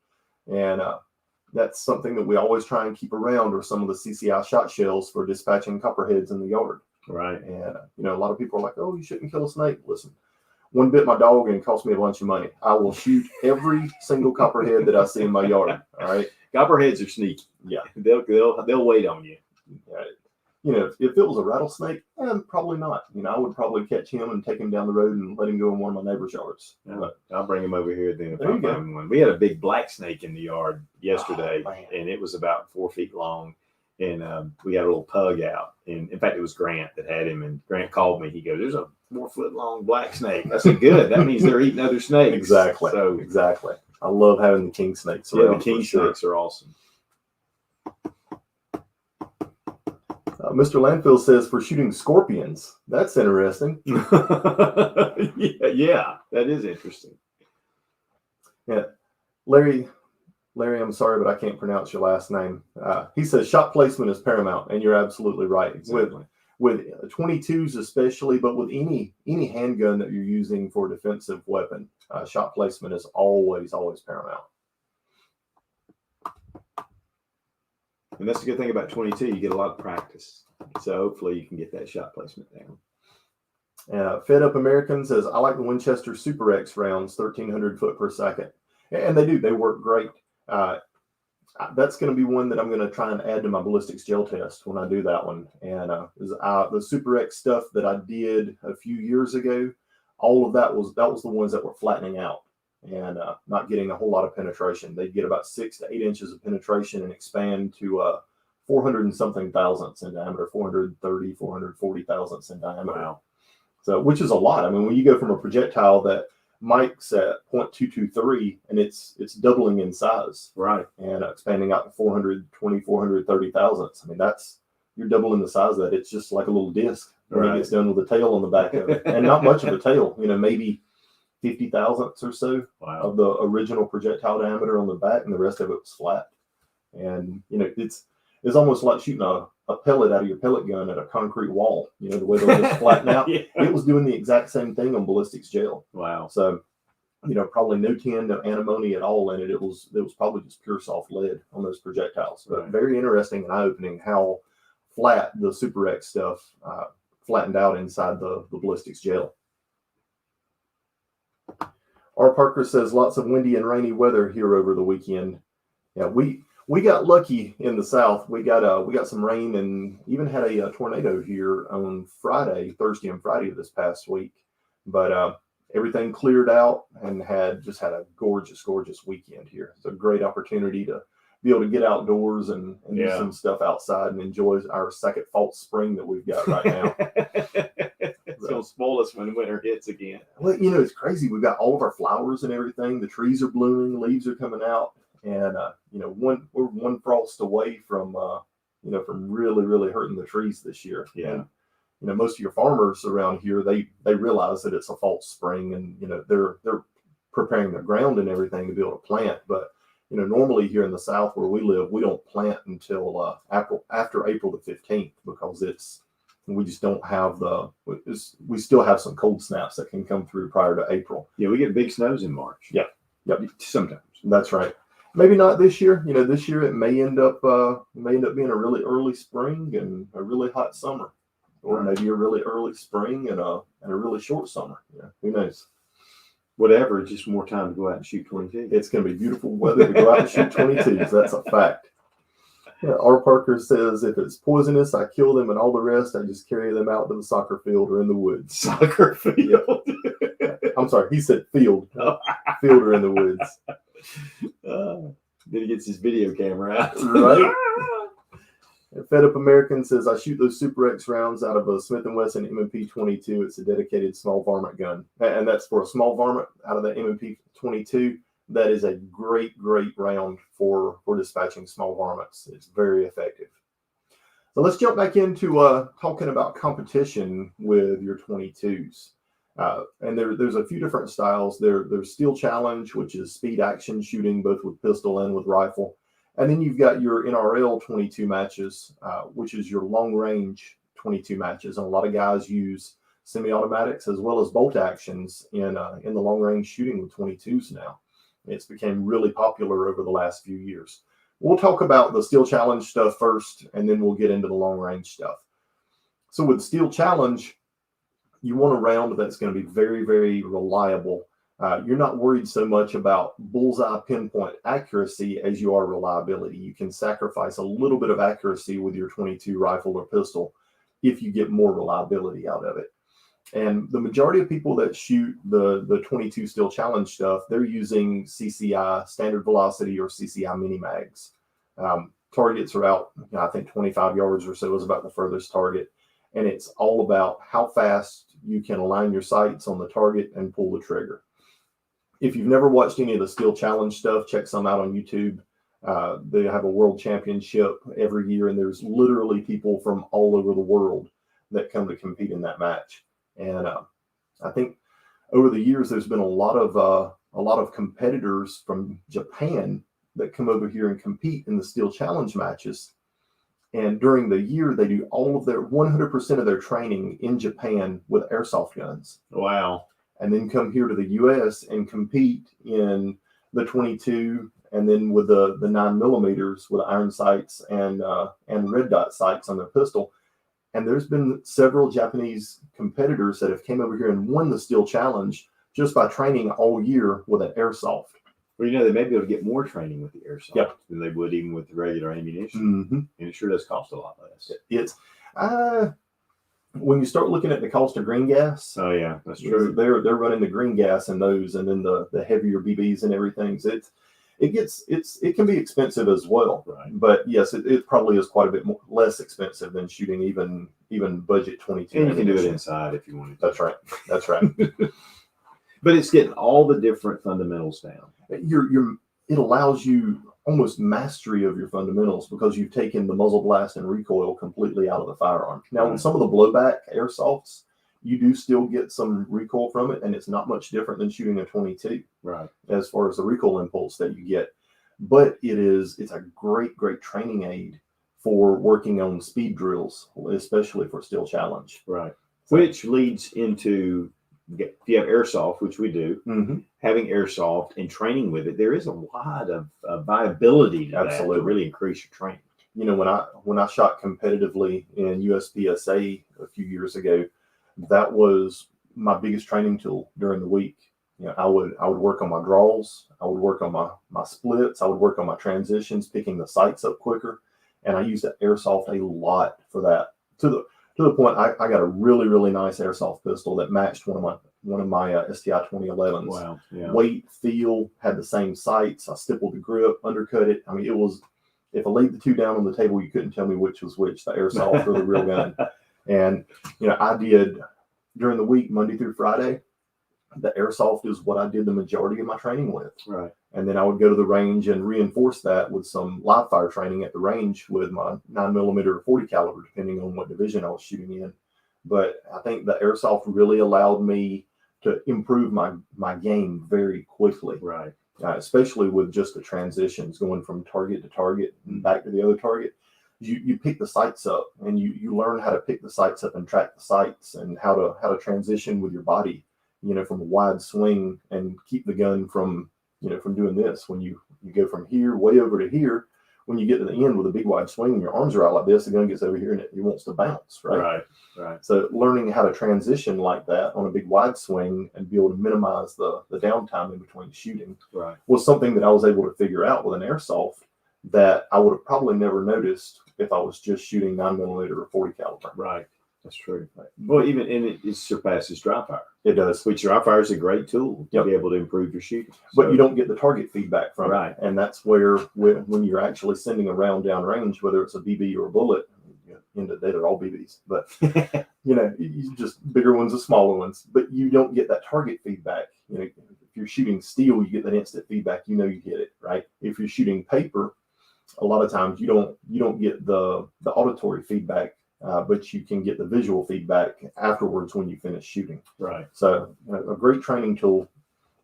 And that's something that we always try and keep around, or some of the CCI shot shells for dispatching copperheads in the yard. Right. And, a lot of people are like, oh, you shouldn't kill a snake. Listen, one bit my dog and it cost me a bunch of money. I will shoot every single copperhead that I see in my yard. All right. Copperheads are sneaky. Yeah. They'll wait on you. Right. If it was a rattlesnake, probably not. I would probably catch him and take him down the road and let him go in one of my neighbor's yards. Yeah, but I'll bring him over here then if there I find one. We had a big black snake in the yard yesterday, and it was about 4 feet long. And we had a little pug out. And in fact, it was Grant that had him. And Grant called me. He goes, there's a 4-foot-long black snake. I said, good. That means they're eating other snakes. Exactly. So exactly. I love having the king snakes around. Yeah, the king snakes are awesome. Mr. Landfill says, for shooting scorpions. That's interesting. Yeah, that is interesting. Yeah. Larry, I'm sorry, but I can't pronounce your last name. He says shot placement is paramount, and you're absolutely right. Exactly. With 22s especially, but with any handgun that you're using for a defensive weapon, shot placement is always paramount. And that's the good thing about 22. You get a lot of practice. So hopefully you can get that shot placement down. Fed Up American says, I like the Winchester Super X rounds, 1,300 foot per second. And they do. They work great. That's going to be one that I'm going to try and add to my ballistics gel test when I do that one. And the Super X stuff that I did a few years ago, all of that was the ones that were flattening out and not getting a whole lot of penetration. They'd get about 6 to 8 inches of penetration and expand to 400 and something thousandths in diameter, 430, 440 thousandths in diameter. Wow. So, which is a lot. I mean, when you go from a projectile that Mike's at 0.223 and it's doubling in size, right, and expanding out to 420, 430 thousandths. I mean, you're doubling the size of that. It's just like a little disc when it gets done with a tail on the back of it, and not much of a tail. Maybe 50 thousandths or so of the original projectile diameter on the back, and the rest of it was flat. And it's almost like shooting a pellet out of your pellet gun at a concrete wall. The way they'll just flatten out. Yeah. It was doing the exact same thing on ballistics gel. Wow. So, probably no tin, no antimony at all in it. It was probably just pure soft lead on those projectiles. But very interesting and eye-opening how flat the Super X stuff flattened out inside the ballistics gel. R. Parker says lots of windy and rainy weather here over the weekend. Yeah, we got lucky in the South. We got some rain and even had a tornado here on Thursday and Friday of this past week. But everything cleared out and had a gorgeous weekend here. It's a great opportunity to be able to get outdoors and do some stuff outside and enjoy our second false spring that we've got right now. It's going to spoil us when winter hits again. Well, it's crazy. We've got all of our flowers and everything. The trees are blooming, leaves are coming out. And, we're one frost away from really, really hurting the trees this year. Yeah. most of your farmers around here, they realize that it's a false spring, and they're preparing their ground and everything to be able to plant. But normally here in the South where we live, we don't plant until after April the 15th, because we just don't have we still have some cold snaps that can come through prior to April. Yeah, we get big snows in March. Yep. Sometimes. That's right. Maybe not this year. This year it may end up being a really early spring and a really hot summer, or maybe a really early spring and a really short summer. Yeah, who knows? Whatever. It's just more time to go out and shoot 22. It's going to be beautiful weather to go out and shoot 22s. That's a fact. Yeah, R. Parker says, if it's poisonous, I kill them, and all the rest, I just carry them out to the soccer field or in the woods. Soccer field. I'm sorry, he said field. Field or in the woods. Then he gets his video camera out. Right? Fed Up American says, I shoot those Super X rounds out of a Smith & Wesson M&P 22. It's a dedicated small varmint gun. And that's for a small varmint out of the M&P 22. That is a great, great round for dispatching small varmints. It's very effective. So let's jump back into talking about competition with your 22s. And there's a few different styles. There's Steel Challenge, which is speed action shooting, both with pistol and with rifle. And then you've got your NRL 22 matches, which is your long range 22 matches. And a lot of guys use semi-automatics as well as bolt actions in the long range shooting with 22s now. It's become really popular over the last few years. We'll talk about the Steel Challenge stuff first, and then we'll get into the long range stuff. So with Steel Challenge, you want a round that's going to be very, very reliable. You're not worried so much about bullseye pinpoint accuracy as you are reliability. You can sacrifice a little bit of accuracy with your 22 rifle or pistol if you get more reliability out of it. And the majority of people that shoot the 22 Steel Challenge stuff, they're using CCI, standard velocity, or CCI mini mags. Targets are out, I think 25 yards or so is about the furthest target. And it's all about how fast you can align your sights on the target and pull the trigger. If you've never watched any of the Steel Challenge stuff, check some out on YouTube. They have a world championship every year, and there's literally people from all over the world that come to compete in that match. And I think over the years, there's been a lot of competitors from Japan that come over here and compete in the Steel Challenge matches. And during the year, they do all of their 100% of their training in Japan with airsoft guns. Wow. And then come here to the U.S. and compete in the 22, and then with the 9mm with iron sights and red dot sights on their pistol. And there's been several Japanese competitors that have came over here and won the Steel Challenge just by training all year with an airsoft. Well, they may be able to get more training with the airsoft than they would even with the regular ammunition. Mm-hmm. And it sure does cost a lot less. It's when you start looking at the cost of green gas. Oh yeah, that's true. They're running the green gas in those, and then the heavier BBs and everything. So it can be expensive as well. Right. But yes, it probably is quite a bit less expensive than shooting even budget 22. And you can do it inside if you want to. That's right. But it's getting all the different fundamentals down. It allows you almost mastery of your fundamentals because you've taken the muzzle blast and recoil completely out of the firearm. Now, with some of the blowback airsofts, you do still get some recoil from it, and it's not much different than shooting a 22, right? As far as the recoil impulse that you get. But it's a great, great training aid for working on speed drills, especially for Steel Challenge. Right. Which leads into, if you have airsoft, which we do, having airsoft and training with it, there is a lot of viability to that to really increase your training. When I shot competitively in USPSA a few years ago, that was my biggest training tool during the week. I would work on my draws, I would work on my splits, I would work on my transitions, picking the sights up quicker, and I used the airsoft a lot for that. To the point, I got a really, really nice airsoft pistol that matched one of my STI 2011s. Wow. Yeah. Weight, feel, had the same sights. I stippled the grip, undercut it. I mean, it was, if I laid the two down on the table, you couldn't tell me which was which, the airsoft or the real gun. And, I did during the week, Monday through Friday, the airsoft is what I did the majority of my training with. Right. And then I would go to the range and reinforce that with some live fire training at the range with my 9mm or 40 caliber, depending on what division I was shooting in. but I think the airsoft really allowed me to improve my game very quickly. Right. Especially with just the transitions going from target to target and back to the other target. You pick the sights up, and you learn how to pick the sights up and track the sights, and how to transition with your body, from a wide swing, and keep the gun from doing this. When you go from here way over to here, when you get to the end with a big wide swing and your arms are out like this, the gun gets over here and it wants to bounce, right? Right. So learning how to transition like that on a big wide swing and be able to minimize the downtime in between shooting was something that I was able to figure out with an airsoft that I would have probably never noticed if I was just shooting 9mm or 40 caliber. Right. That's true. Well, it surpasses dry fire. It does. Which dry fire is a great tool to be able to improve your shooting. But you don't get the target feedback from it. And that's where when you're actually sending a round down range, whether it's a BB or a bullet, end of the day, they're all BBs. But, you just bigger ones or smaller ones. But you don't get that target feedback. If you're shooting steel, you get that instant feedback. You hit it, right? If you're shooting paper, a lot of times you don't get the auditory feedback. But you can get the visual feedback afterwards when you finish shooting. Right. So a great training tool.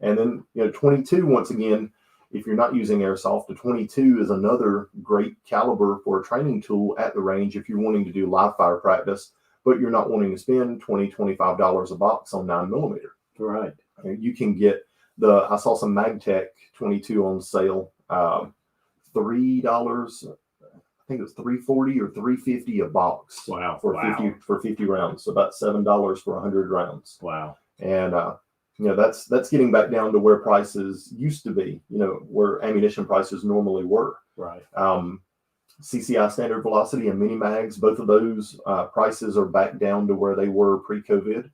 And then 22, once again, if you're not using airsoft, the 22 is another great caliber for a training tool at the range if you're wanting to do live fire practice, but you're not wanting to spend $20, $25 a box on 9mm. Right. You can get I saw some MagTech 22 on sale, $3. I think it was $3.40 or $3.50 a box. Wow. For 50 rounds. So about $7 for 100 rounds. Wow. And that's getting back down to where prices used to be, where ammunition prices normally were. Right. CCI standard velocity and mini mags, both of those prices are back down to where they were pre-COVID.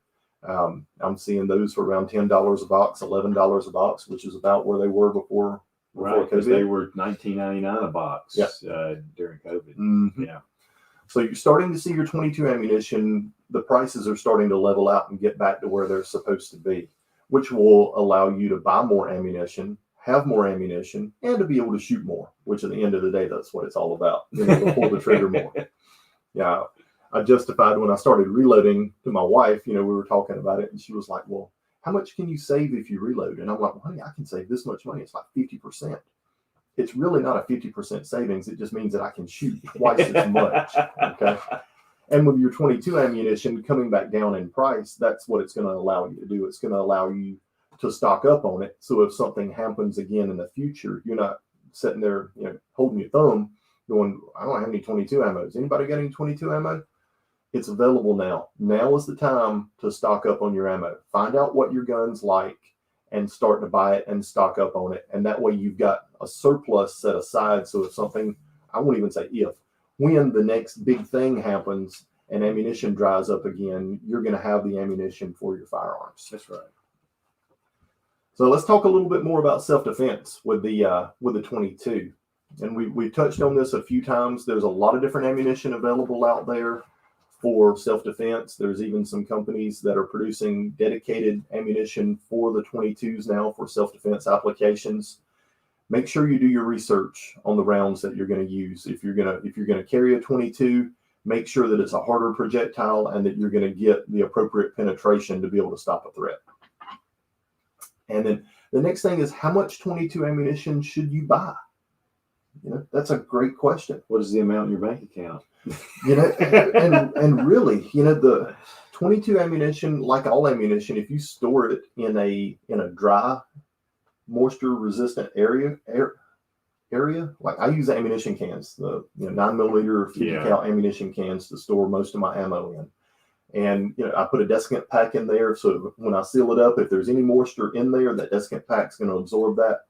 I'm seeing those for around $10 a box, $11 a box, which is about where they were before. Right, because they were $19.99 a box during COVID. Mm-hmm. Yeah. So you're starting to see your 22 ammunition, the prices are starting to level out and get back to where they're supposed to be, which will allow you to buy more ammunition, have more ammunition, and to be able to shoot more, which at the end of the day, that's what it's all about. To pull the trigger more. Yeah. I justified when I started reloading to my wife, we were talking about it, and she was like, well, how much can you save if you reload? And I'm like, honey, I can save this much money. It's like 50%. It's really not a 50% savings. It just means that I can shoot twice as much. Okay. And with your 22 ammunition coming back down in price, that's what it's going to allow you to do. It's going to allow you to stock up on it. So if something happens again in the future, you're not sitting there, holding your thumb going, I don't have any 22 ammo. Has anybody got any 22 ammo? It's available now. Now is the time to stock up on your ammo. Find out what your gun's like and start to buy it and stock up on it. And that way you've got a surplus set aside. So if something, I won't even say if, when the next big thing happens and ammunition dries up again, you're going to have the ammunition for your firearms. That's right. So let's talk a little bit more about self-defense with the 22. And we touched on this a few times. There's a lot of different ammunition available out there for self-defense. There's even some companies that are producing dedicated ammunition for the 22s now for self-defense applications. Make sure you do your research on the rounds that you're going to use. If you're going to carry a 22, make sure that it's a harder projectile and that you're going to get the appropriate penetration to be able to stop a threat. And then the next thing is, how much 22 ammunition should you buy? That's a great question. What is the amount in your bank account? And really, the 22 ammunition, like all ammunition, if you store it in a dry, moisture resistant area, like I use ammunition cans, the 9mm or 50 cal ammunition cans to store most of my ammo in. And I put a desiccant pack in there, so when I seal it up, if there's any moisture in there, that desiccant pack's going to absorb that.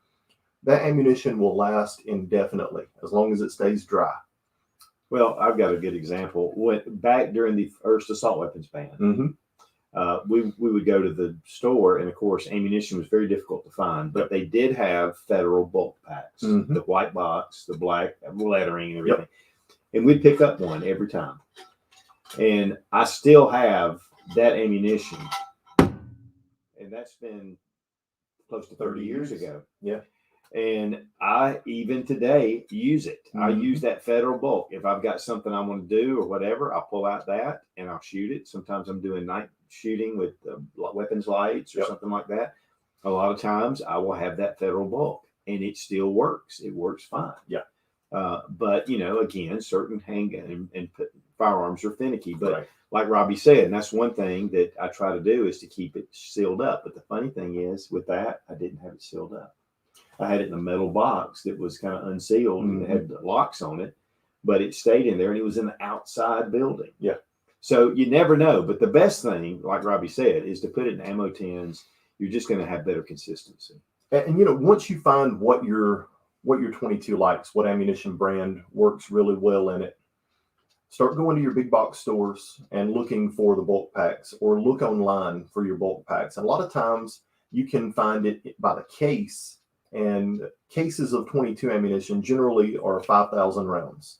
That ammunition will last indefinitely as long as it stays dry. Well, I've got a good example. Back during the first assault weapons ban, we would go to the store, and of course, ammunition was very difficult to find, but they did have federal bulk packs, the white box, the black lettering, and everything. And we'd pick up one every time. And I still have that ammunition, and that's been close to 30 years ago. Yeah. And I, even today, use it. I use that federal bulk. If I've got something I want to do or whatever, I'll pull out that and I'll shoot it. Sometimes I'm doing night shooting with weapons lights or something like that. A lot of times I will have that federal bulk and it still works. It works fine. Yeah. But, again, certain handgun and firearms are finicky. But like Robbie said, and that's one thing that I try to do is to keep it sealed up. But the funny thing is with that, I didn't have it sealed up. I had it in a metal box that was kind of unsealed and it had locks on it, but it stayed in there and it was in the outside building. Yeah. So you never know. But the best thing, like Robbie said, is to put it in ammo tins. You're just going to have better consistency. And once you find what your 22 likes, what ammunition brand works really well in it, start going to your big box stores and looking for the bulk packs, or look online for your bulk packs. And a lot of times you can find it by the case, and cases of 22 ammunition generally are 5,000 rounds.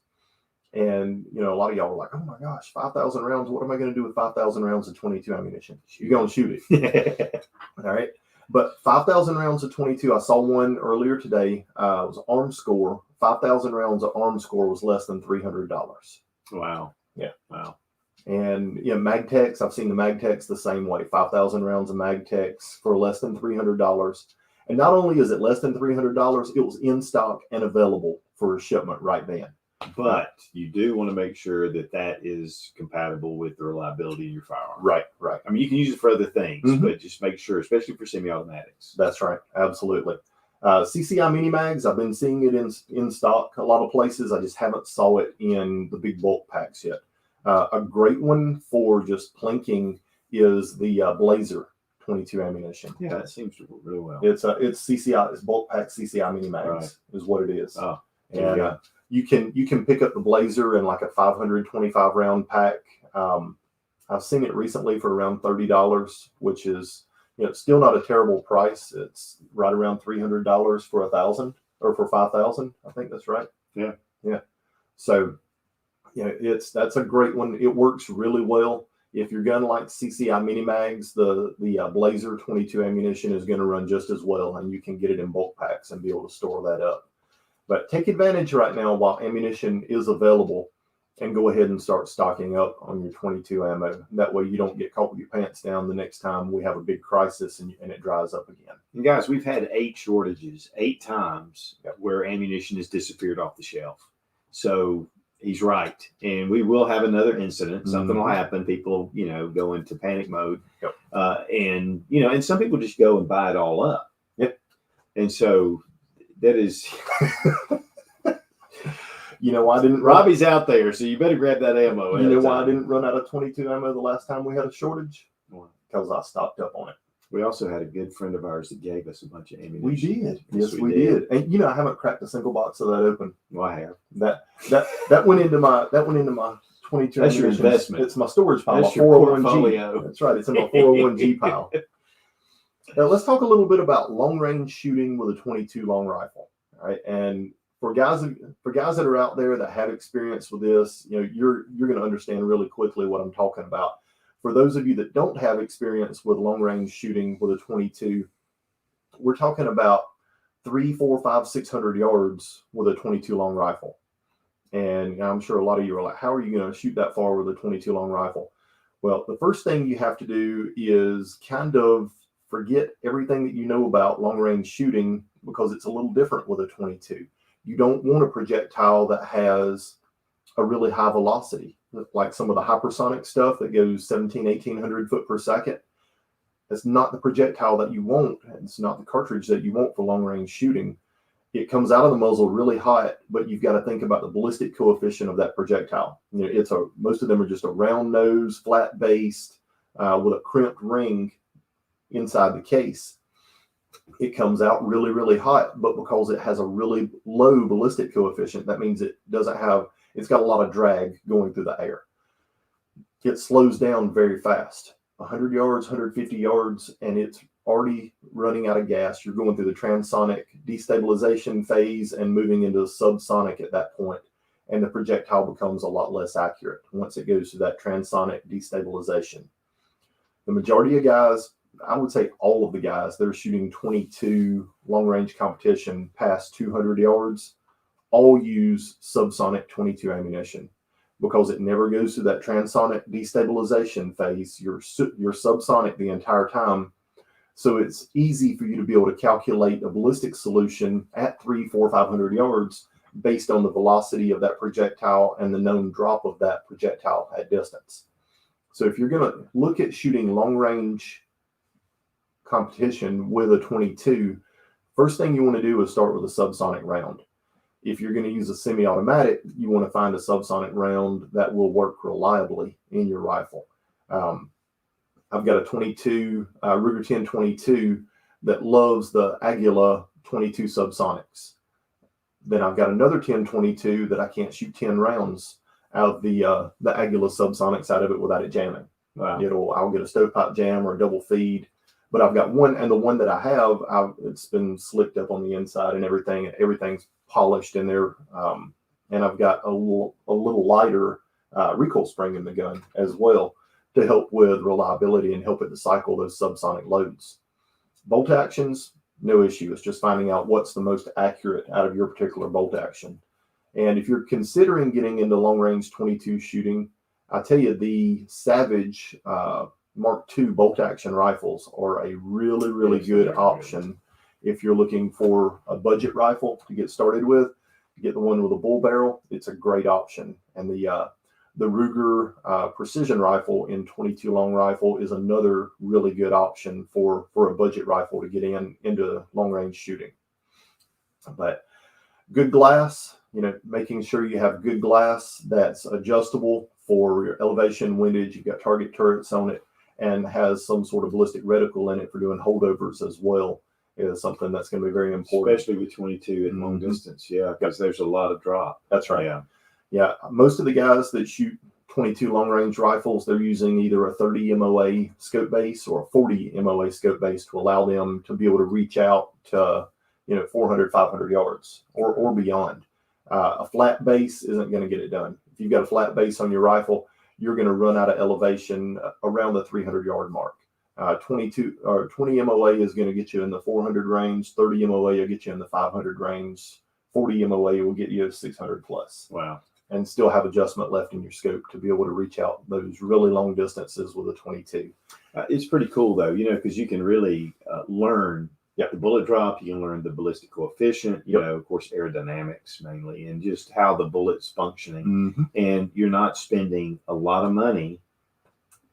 And, a lot of y'all are like, oh my gosh, 5,000 rounds. What am I going to do with 5,000 rounds of 22 ammunition? You're going to shoot it. All right. But 5,000 rounds of 22, I saw one earlier today. It was Arm Score. 5,000 rounds of Arm Score was less than $300. Wow. Yeah. Wow. And Magtex, I've seen the Magtex the same way. 5,000 rounds of Magtex for less than $300. And not only is it less than $300, it was in stock and available for shipment right then. But you do want to make sure that is compatible with the reliability of your firearm. Right. I mean, you can use it for other things, but just make sure, especially for semi-automatics. That's right. Absolutely. CCI mini mags, I've been seeing it in stock a lot of places. I just haven't saw it in the big bulk packs yet. A great one for just plinking is the Blazer 22 ammunition. Yeah, that seems to work really well. It's CCI, it's bulk pack CCI mini mags is what it is. Oh, and you can pick up the Blazer in like a 525 round pack. I've seen it recently for around $30, which is it's still not a terrible price. It's right around $300 for 1,000 or for 5,000. I think that's right. Yeah. So that's a great one. It works really well. If your gun likes CCI mini mags, the Blazer 22 ammunition is going to run just as well, and you can get it in bulk packs and be able to store that up. But take advantage right now while ammunition is available, and go ahead and start stocking up on your 22 ammo. That way you don't get caught with your pants down the next time we have a big crisis and it dries up again. And guys, we've had 8 shortages, 8 times where ammunition has disappeared off the shelf. So he's right. And we will have another incident. Something will happen. People, go into panic mode. And some people just go and buy it all up. Yep. And so that is... I didn't. Robbie's out there, so you better grab that ammo. You know why I didn't run out of 22 ammo the last time we had a shortage? Because I stocked up on it. We also had a good friend of ours that gave us a bunch of ammunition. We did. Yes, we did. And I haven't cracked a single box of that open. Well, I have. That went into my 22 That's your ammunition. investment. It's my storage pile. That's my your 401g. portfolio. That's right. It's in my 401g pile. Now let's talk a little bit about long range shooting with a 22 long rifle. All right, and for guys that are out there that have experience with this, you're going to understand really quickly what I'm talking about. For those of you that don't have experience with long range shooting with a 22, we're talking about 300, 400, 500, 600 yards with a 22 long rifle. And I'm sure a lot of you are like, how are you going to shoot that far with a 22 long rifle? Well, the first thing you have to do is kind of forget everything that you know about long range shooting, because it's a little different with a 22. You don't want a projectile that has a really high velocity, like some of the hypersonic stuff that goes 1,800 foot per second. That's not the projectile that you want. It's not the cartridge that you want for long range shooting. It comes out of the muzzle really hot, but you've got to think about the ballistic coefficient of that projectile. Most of them are just a round nose, flat based, with a crimped ring inside the case. It comes out really, really hot, but because it has a really low ballistic coefficient, that means it's got a lot of drag going through the air. It slows down very fast, 100 yards, 150 yards, and it's already running out of gas. You're going through the transonic destabilization phase and moving into subsonic at that point, and the projectile becomes a lot less accurate once it goes through that transonic destabilization. The majority of guys I would say all of the guys that are shooting 22 long range competition past 200 yards all use subsonic 22 ammunition because it never goes through that transonic destabilization phase. You're subsonic the entire time. So it's easy for you to be able to calculate a ballistic solution at 300, 400, 500 yards based on the velocity of that projectile and the known drop of that projectile at distance. So if you're going to look at shooting long range competition with a 22, first thing you want to do is start with a subsonic round. If you're going to use a semi-automatic, you want to find a subsonic round that will work reliably in your rifle. I've got a 22 Ruger 1022 that loves the Aguila 22 subsonics. Then I've got another 1022 that I can't shoot 10 rounds out of the Aguila subsonics out of it without it jamming. Wow. I'll get a stovepipe jam or a double feed, but I've got one, and the one that I have, it's been slicked up on the inside and everything. Everything's polished in there, and I've got a little lighter recoil spring in the gun as well to help with reliability and help it to cycle those subsonic loads. Bolt actions, no issue. It's just finding out what's the most accurate out of your particular bolt action. And if you're considering getting into long range 22 shooting, I tell you, the Savage Mark II bolt action rifles are a really, really good option. If you're looking for a budget rifle to get started with, get the one with a bull barrel. It's a great option. And the Ruger precision rifle in 22 long rifle is another really good option for a budget rifle to get into long range shooting. But good glass, making sure you have good glass that's adjustable for your elevation, windage. You've got target turrets on it and has some sort of ballistic reticle in it for doing holdovers as well, is something that's going to be very important. Especially with 22 at long distance. Yeah, because there's a lot of drop. That's right. Yeah. Yeah, most of the guys that shoot 22 long-range rifles, they're using either a 30 MOA scope base or a 40 MOA scope base to allow them to be able to reach out to 400, 500 yards or beyond. A flat base isn't going to get it done. If you've got a flat base on your rifle, you're going to run out of elevation around the 300-yard mark. 22 or 20 MOA is going to get you in the 400 range. 30 MOA will get you in the 500 range. 40 MOA will get you 600 plus. Wow. And still have adjustment left in your scope to be able to reach out those really long distances with a 22. It's pretty cool though, because you can really learn the bullet drop. You can learn the ballistic coefficient, of course, aerodynamics mainly, and just how the bullet's functioning. Mm-hmm. And you're not spending a lot of money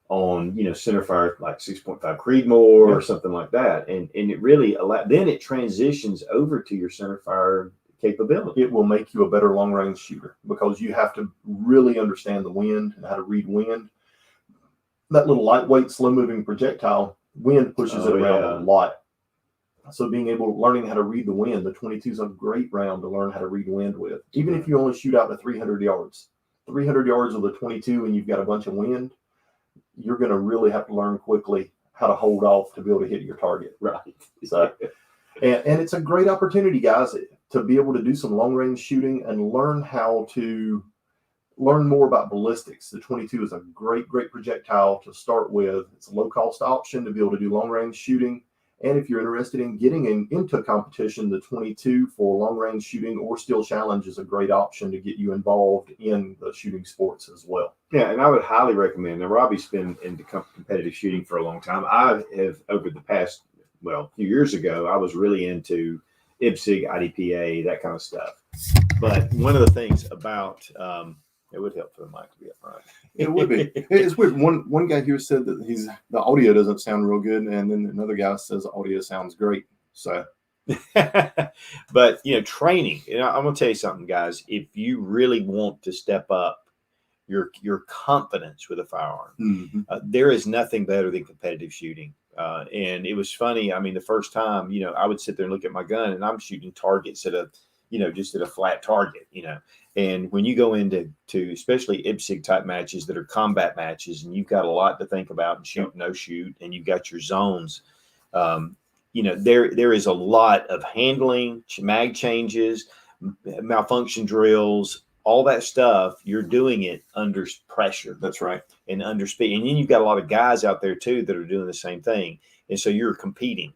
on, centerfire like 6.5 Creedmoor or something like that. And it really then it transitions over to your centerfire capability. It will make you a better long range shooter because you have to really understand the wind and how to read wind. That little lightweight, slow moving projectile, wind pushes it around a lot. So learning how to read the wind, the 22 is a great round to learn how to read wind with. Even if you only shoot out to 300 yards, 300 yards with a 22 and you've got a bunch of wind, you're going to really have to learn quickly how to hold off to be able to hit your target. Right. So, and it's a great opportunity, guys, to be able to do some long range shooting and learn more about ballistics. The 22 is a great projectile to start with. It's a low cost option to be able to do long range shooting. And if you're interested in getting into competition, the 22 for long range shooting or steel challenge is a great option to get you involved in the shooting sports as well. Yeah, and I would highly recommend. Now, Robbie's been into competitive shooting for a long time. I have, over the past, a few years ago, I was really into IPSC, IDPA, that kind of stuff. But one of the things about it would help for the mic to be up front. It would be. It's weird. One guy here said that the audio doesn't sound real good, and then another guy says the audio sounds great. So, but training. I'm gonna tell you something, guys. If you really want to step up your confidence with a firearm, there is nothing better than competitive shooting. And it was funny. I mean, the first time, I would sit there and look at my gun, and I'm shooting targets at just at a flat target, And when you go into especially IPSC type matches that are combat matches, and you've got a lot to think about and shoot, no shoot, and you've got your zones, there is a lot of handling, mag changes, malfunction drills, all that stuff. You're doing it under pressure. That's right. And under speed. And then you've got a lot of guys out there too that are doing the same thing. And so you're competing.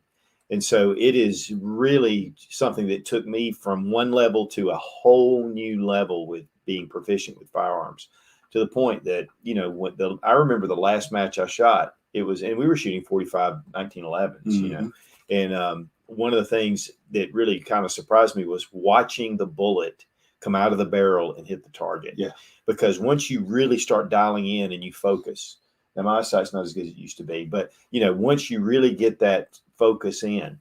And so it is really something that took me from one level to a whole new level with being proficient with firearms, to the point that, I remember the last match I shot, and we were shooting 45 1911s, and one of the things that really kind of surprised me was watching the bullet come out of the barrel and hit the target. Yeah. Because once you really start dialing in and you focus, now my eyesight's not as good as it used to be, but once you really get that focus in,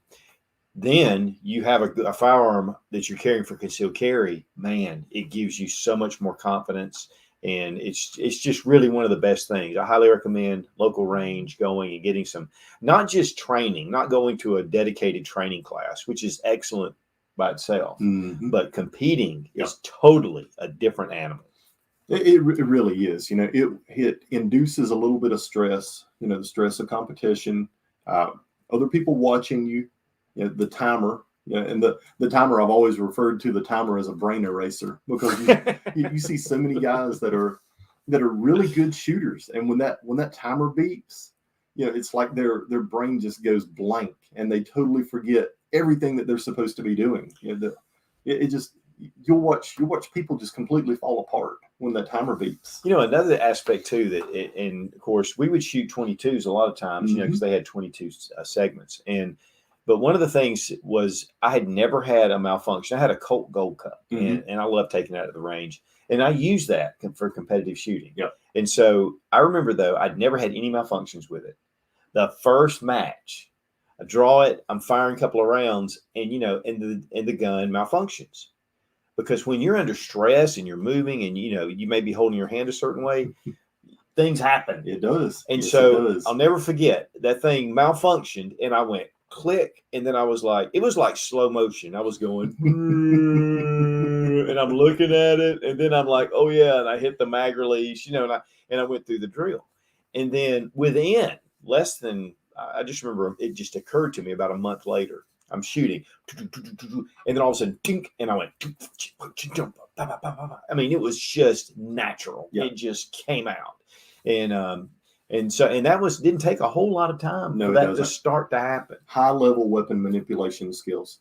then you have a firearm that you're carrying for concealed carry. Man, it gives you so much more confidence. And it's just really one of the best things. I highly recommend local range, going and getting some, not just training, not going to a dedicated training class, which is excellent by itself, but competing is totally a different animal. It really is. It induces a little bit of stress, the stress of competition, other people watching you, the timer. And the timer, I've always referred to the timer as a brain eraser, because you see so many guys that are really good shooters, and when that timer beeps, it's like their brain just goes blank and they totally forget everything that they're supposed to be doing. You'll watch people just completely fall apart when that timer beeps. Another aspect too, and of course we would shoot 22s a lot of times, because they had 22 segments. But one of the things was, I had never had a malfunction. I had a Colt Gold Cup, and I love taking that at the range. And I use that for competitive shooting. Yep. And so I remember, though, I'd never had any malfunctions with it. The first match, I draw it, I'm firing a couple of rounds, and, and the gun malfunctions. Because when you're under stress and you're moving and, you may be holding your hand a certain way, things happen. It does. And yes, so it does. I'll never forget that thing malfunctioned, and I went click, and then I was like, it was like slow motion. I was going, and I'm looking at it, and then I'm like, oh yeah, and I hit the mag release, and I went through the drill. And then within less than, I just remember it just occurred to me about a month later, I'm shooting, and then all of a sudden, tink, and I went, I mean, it was just natural. Yeah. It just came out. And that didn't take a whole lot of time for that to start to happen. High level weapon manipulation skills.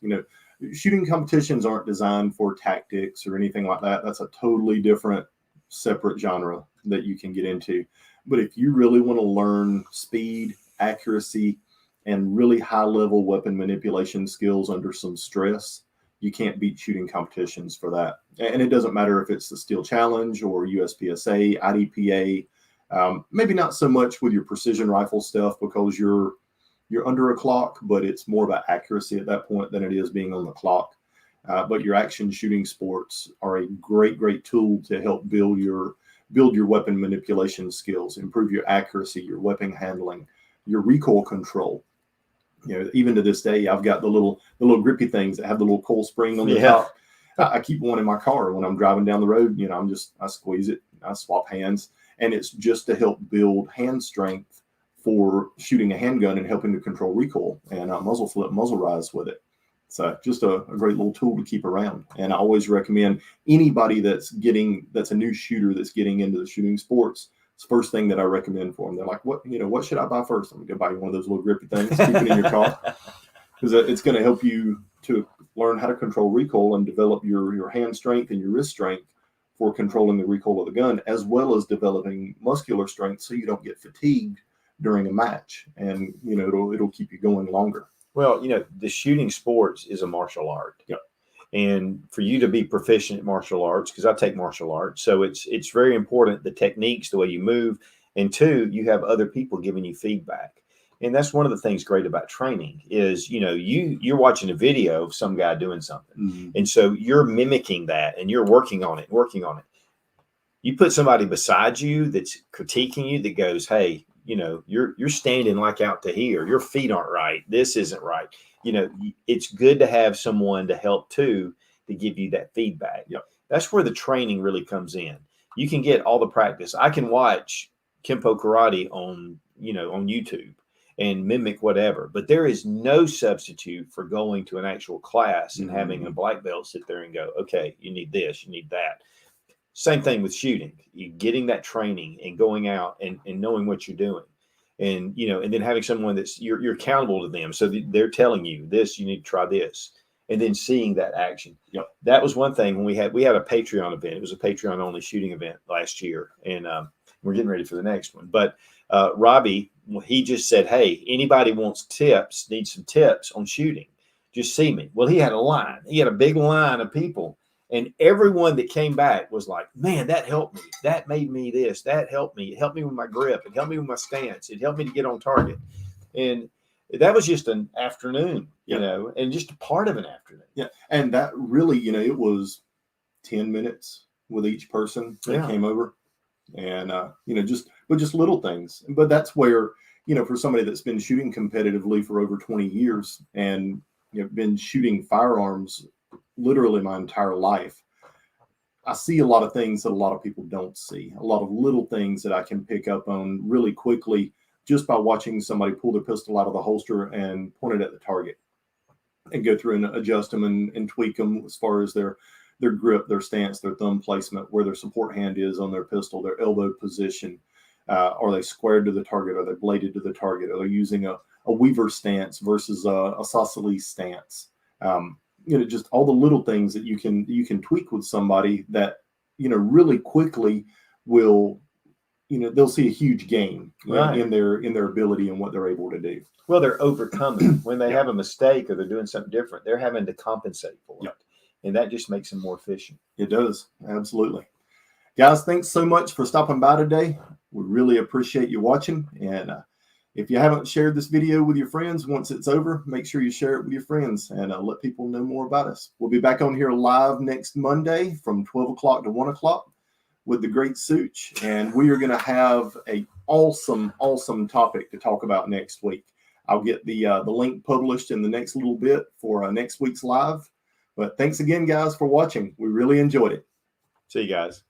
Shooting competitions aren't designed for tactics or anything like that. That's a totally different, separate genre that you can get into. But if you really want to learn speed, accuracy, and really high level weapon manipulation skills under some stress, you can't beat shooting competitions for that. And it doesn't matter if it's the Steel Challenge or USPSA, IDPA. Maybe not so much with your precision rifle stuff, because you're under a clock, but it's more about accuracy at that point than it is being on the clock. But your action shooting sports are a great tool to help build your weapon manipulation skills, improve your accuracy, your weapon handling, your recoil control. Even to this day, I've got the little grippy things that have the little coil spring on the top. I keep one in my car when I'm driving down the road. I squeeze it, I swap hands. And it's just to help build hand strength for shooting a handgun and helping to control recoil and muzzle flip, muzzle rise with it. So just a great little tool to keep around. And I always recommend anybody that's a new shooter that's getting into the shooting sports, it's the first thing that I recommend for them. They're like, what should I buy first? I'm going to buy you one of those little grippy things, keep it in your car, because it's going to help you to learn how to control recoil and develop your hand strength and your wrist strength for controlling the recoil of the gun, as well as developing muscular strength so you don't get fatigued during a match, and it'll keep you going longer. Well, the shooting sports is a martial art. Yep. And for you to be proficient at martial arts, because I take martial arts, so it's very important, the techniques, the way you move, and two, you have other people giving you feedback. And that's one of the things great about training is, you're watching a video of some guy doing something. Mm-hmm. And so you're mimicking that and you're working on it. You put somebody beside you that's critiquing you that goes, hey, you're standing like out to here. Your feet aren't right. This isn't right. It's good to have someone to help too, to give you that feedback. Yep. That's where the training really comes in. You can get all the practice. I can watch Kempo karate on YouTube and mimic whatever, but there is no substitute for going to an actual class and having a black belt sit there and go, okay, you need this, you need that. Same thing with shooting. You getting that training and going out and knowing what you're doing. And, and then having someone that's you're accountable to them. So they're telling you this, you need to try this, and then seeing that action. Yep. That was one thing when we had a Patreon event. It was a Patreon only shooting event last year. And we're getting ready for the next one. But Robbie, he just said, hey, anybody wants tips, needs some tips on shooting, just see me. Well, he had a line. He had a big line of people. And everyone that came back was like, man, that helped me. That made me this. That helped me. It helped me with my grip. It helped me with my stance. It helped me to get on target. And that was just an afternoon, and just a part of an afternoon. Yeah. And that really, it was 10 minutes with each person that came over. And, just little things. But that's where, for somebody that's been shooting competitively for over 20 years and been shooting firearms literally my entire life, I see a lot of things that a lot of people don't see, a lot of little things that I can pick up on really quickly just by watching somebody pull their pistol out of the holster and point it at the target and go through and adjust them and tweak them as far as their grip, their stance, their thumb placement, where their support hand is on their pistol, their elbow position. Are they squared to the target? Are they bladed to the target? Are they using a weaver stance versus a isosceles stance? Just all the little things that you can tweak with somebody that, really quickly will, they'll see a huge gain in their ability and what they're able to do. Well, they're overcoming when they have a mistake or they're doing something different. They're having to compensate for it. And that just makes them more efficient. It does. Absolutely. Guys, thanks so much for stopping by today. We really appreciate you watching. And if you haven't shared this video with your friends, once it's over, make sure you share it with your friends and let people know more about us. We'll be back on here live next Monday from 12 o'clock to 1 o'clock with the great Sootch. And we are going to have an awesome topic to talk about next week. I'll get the link published in the next little bit for next week's live. But thanks again, guys, for watching. We really enjoyed it. See you guys.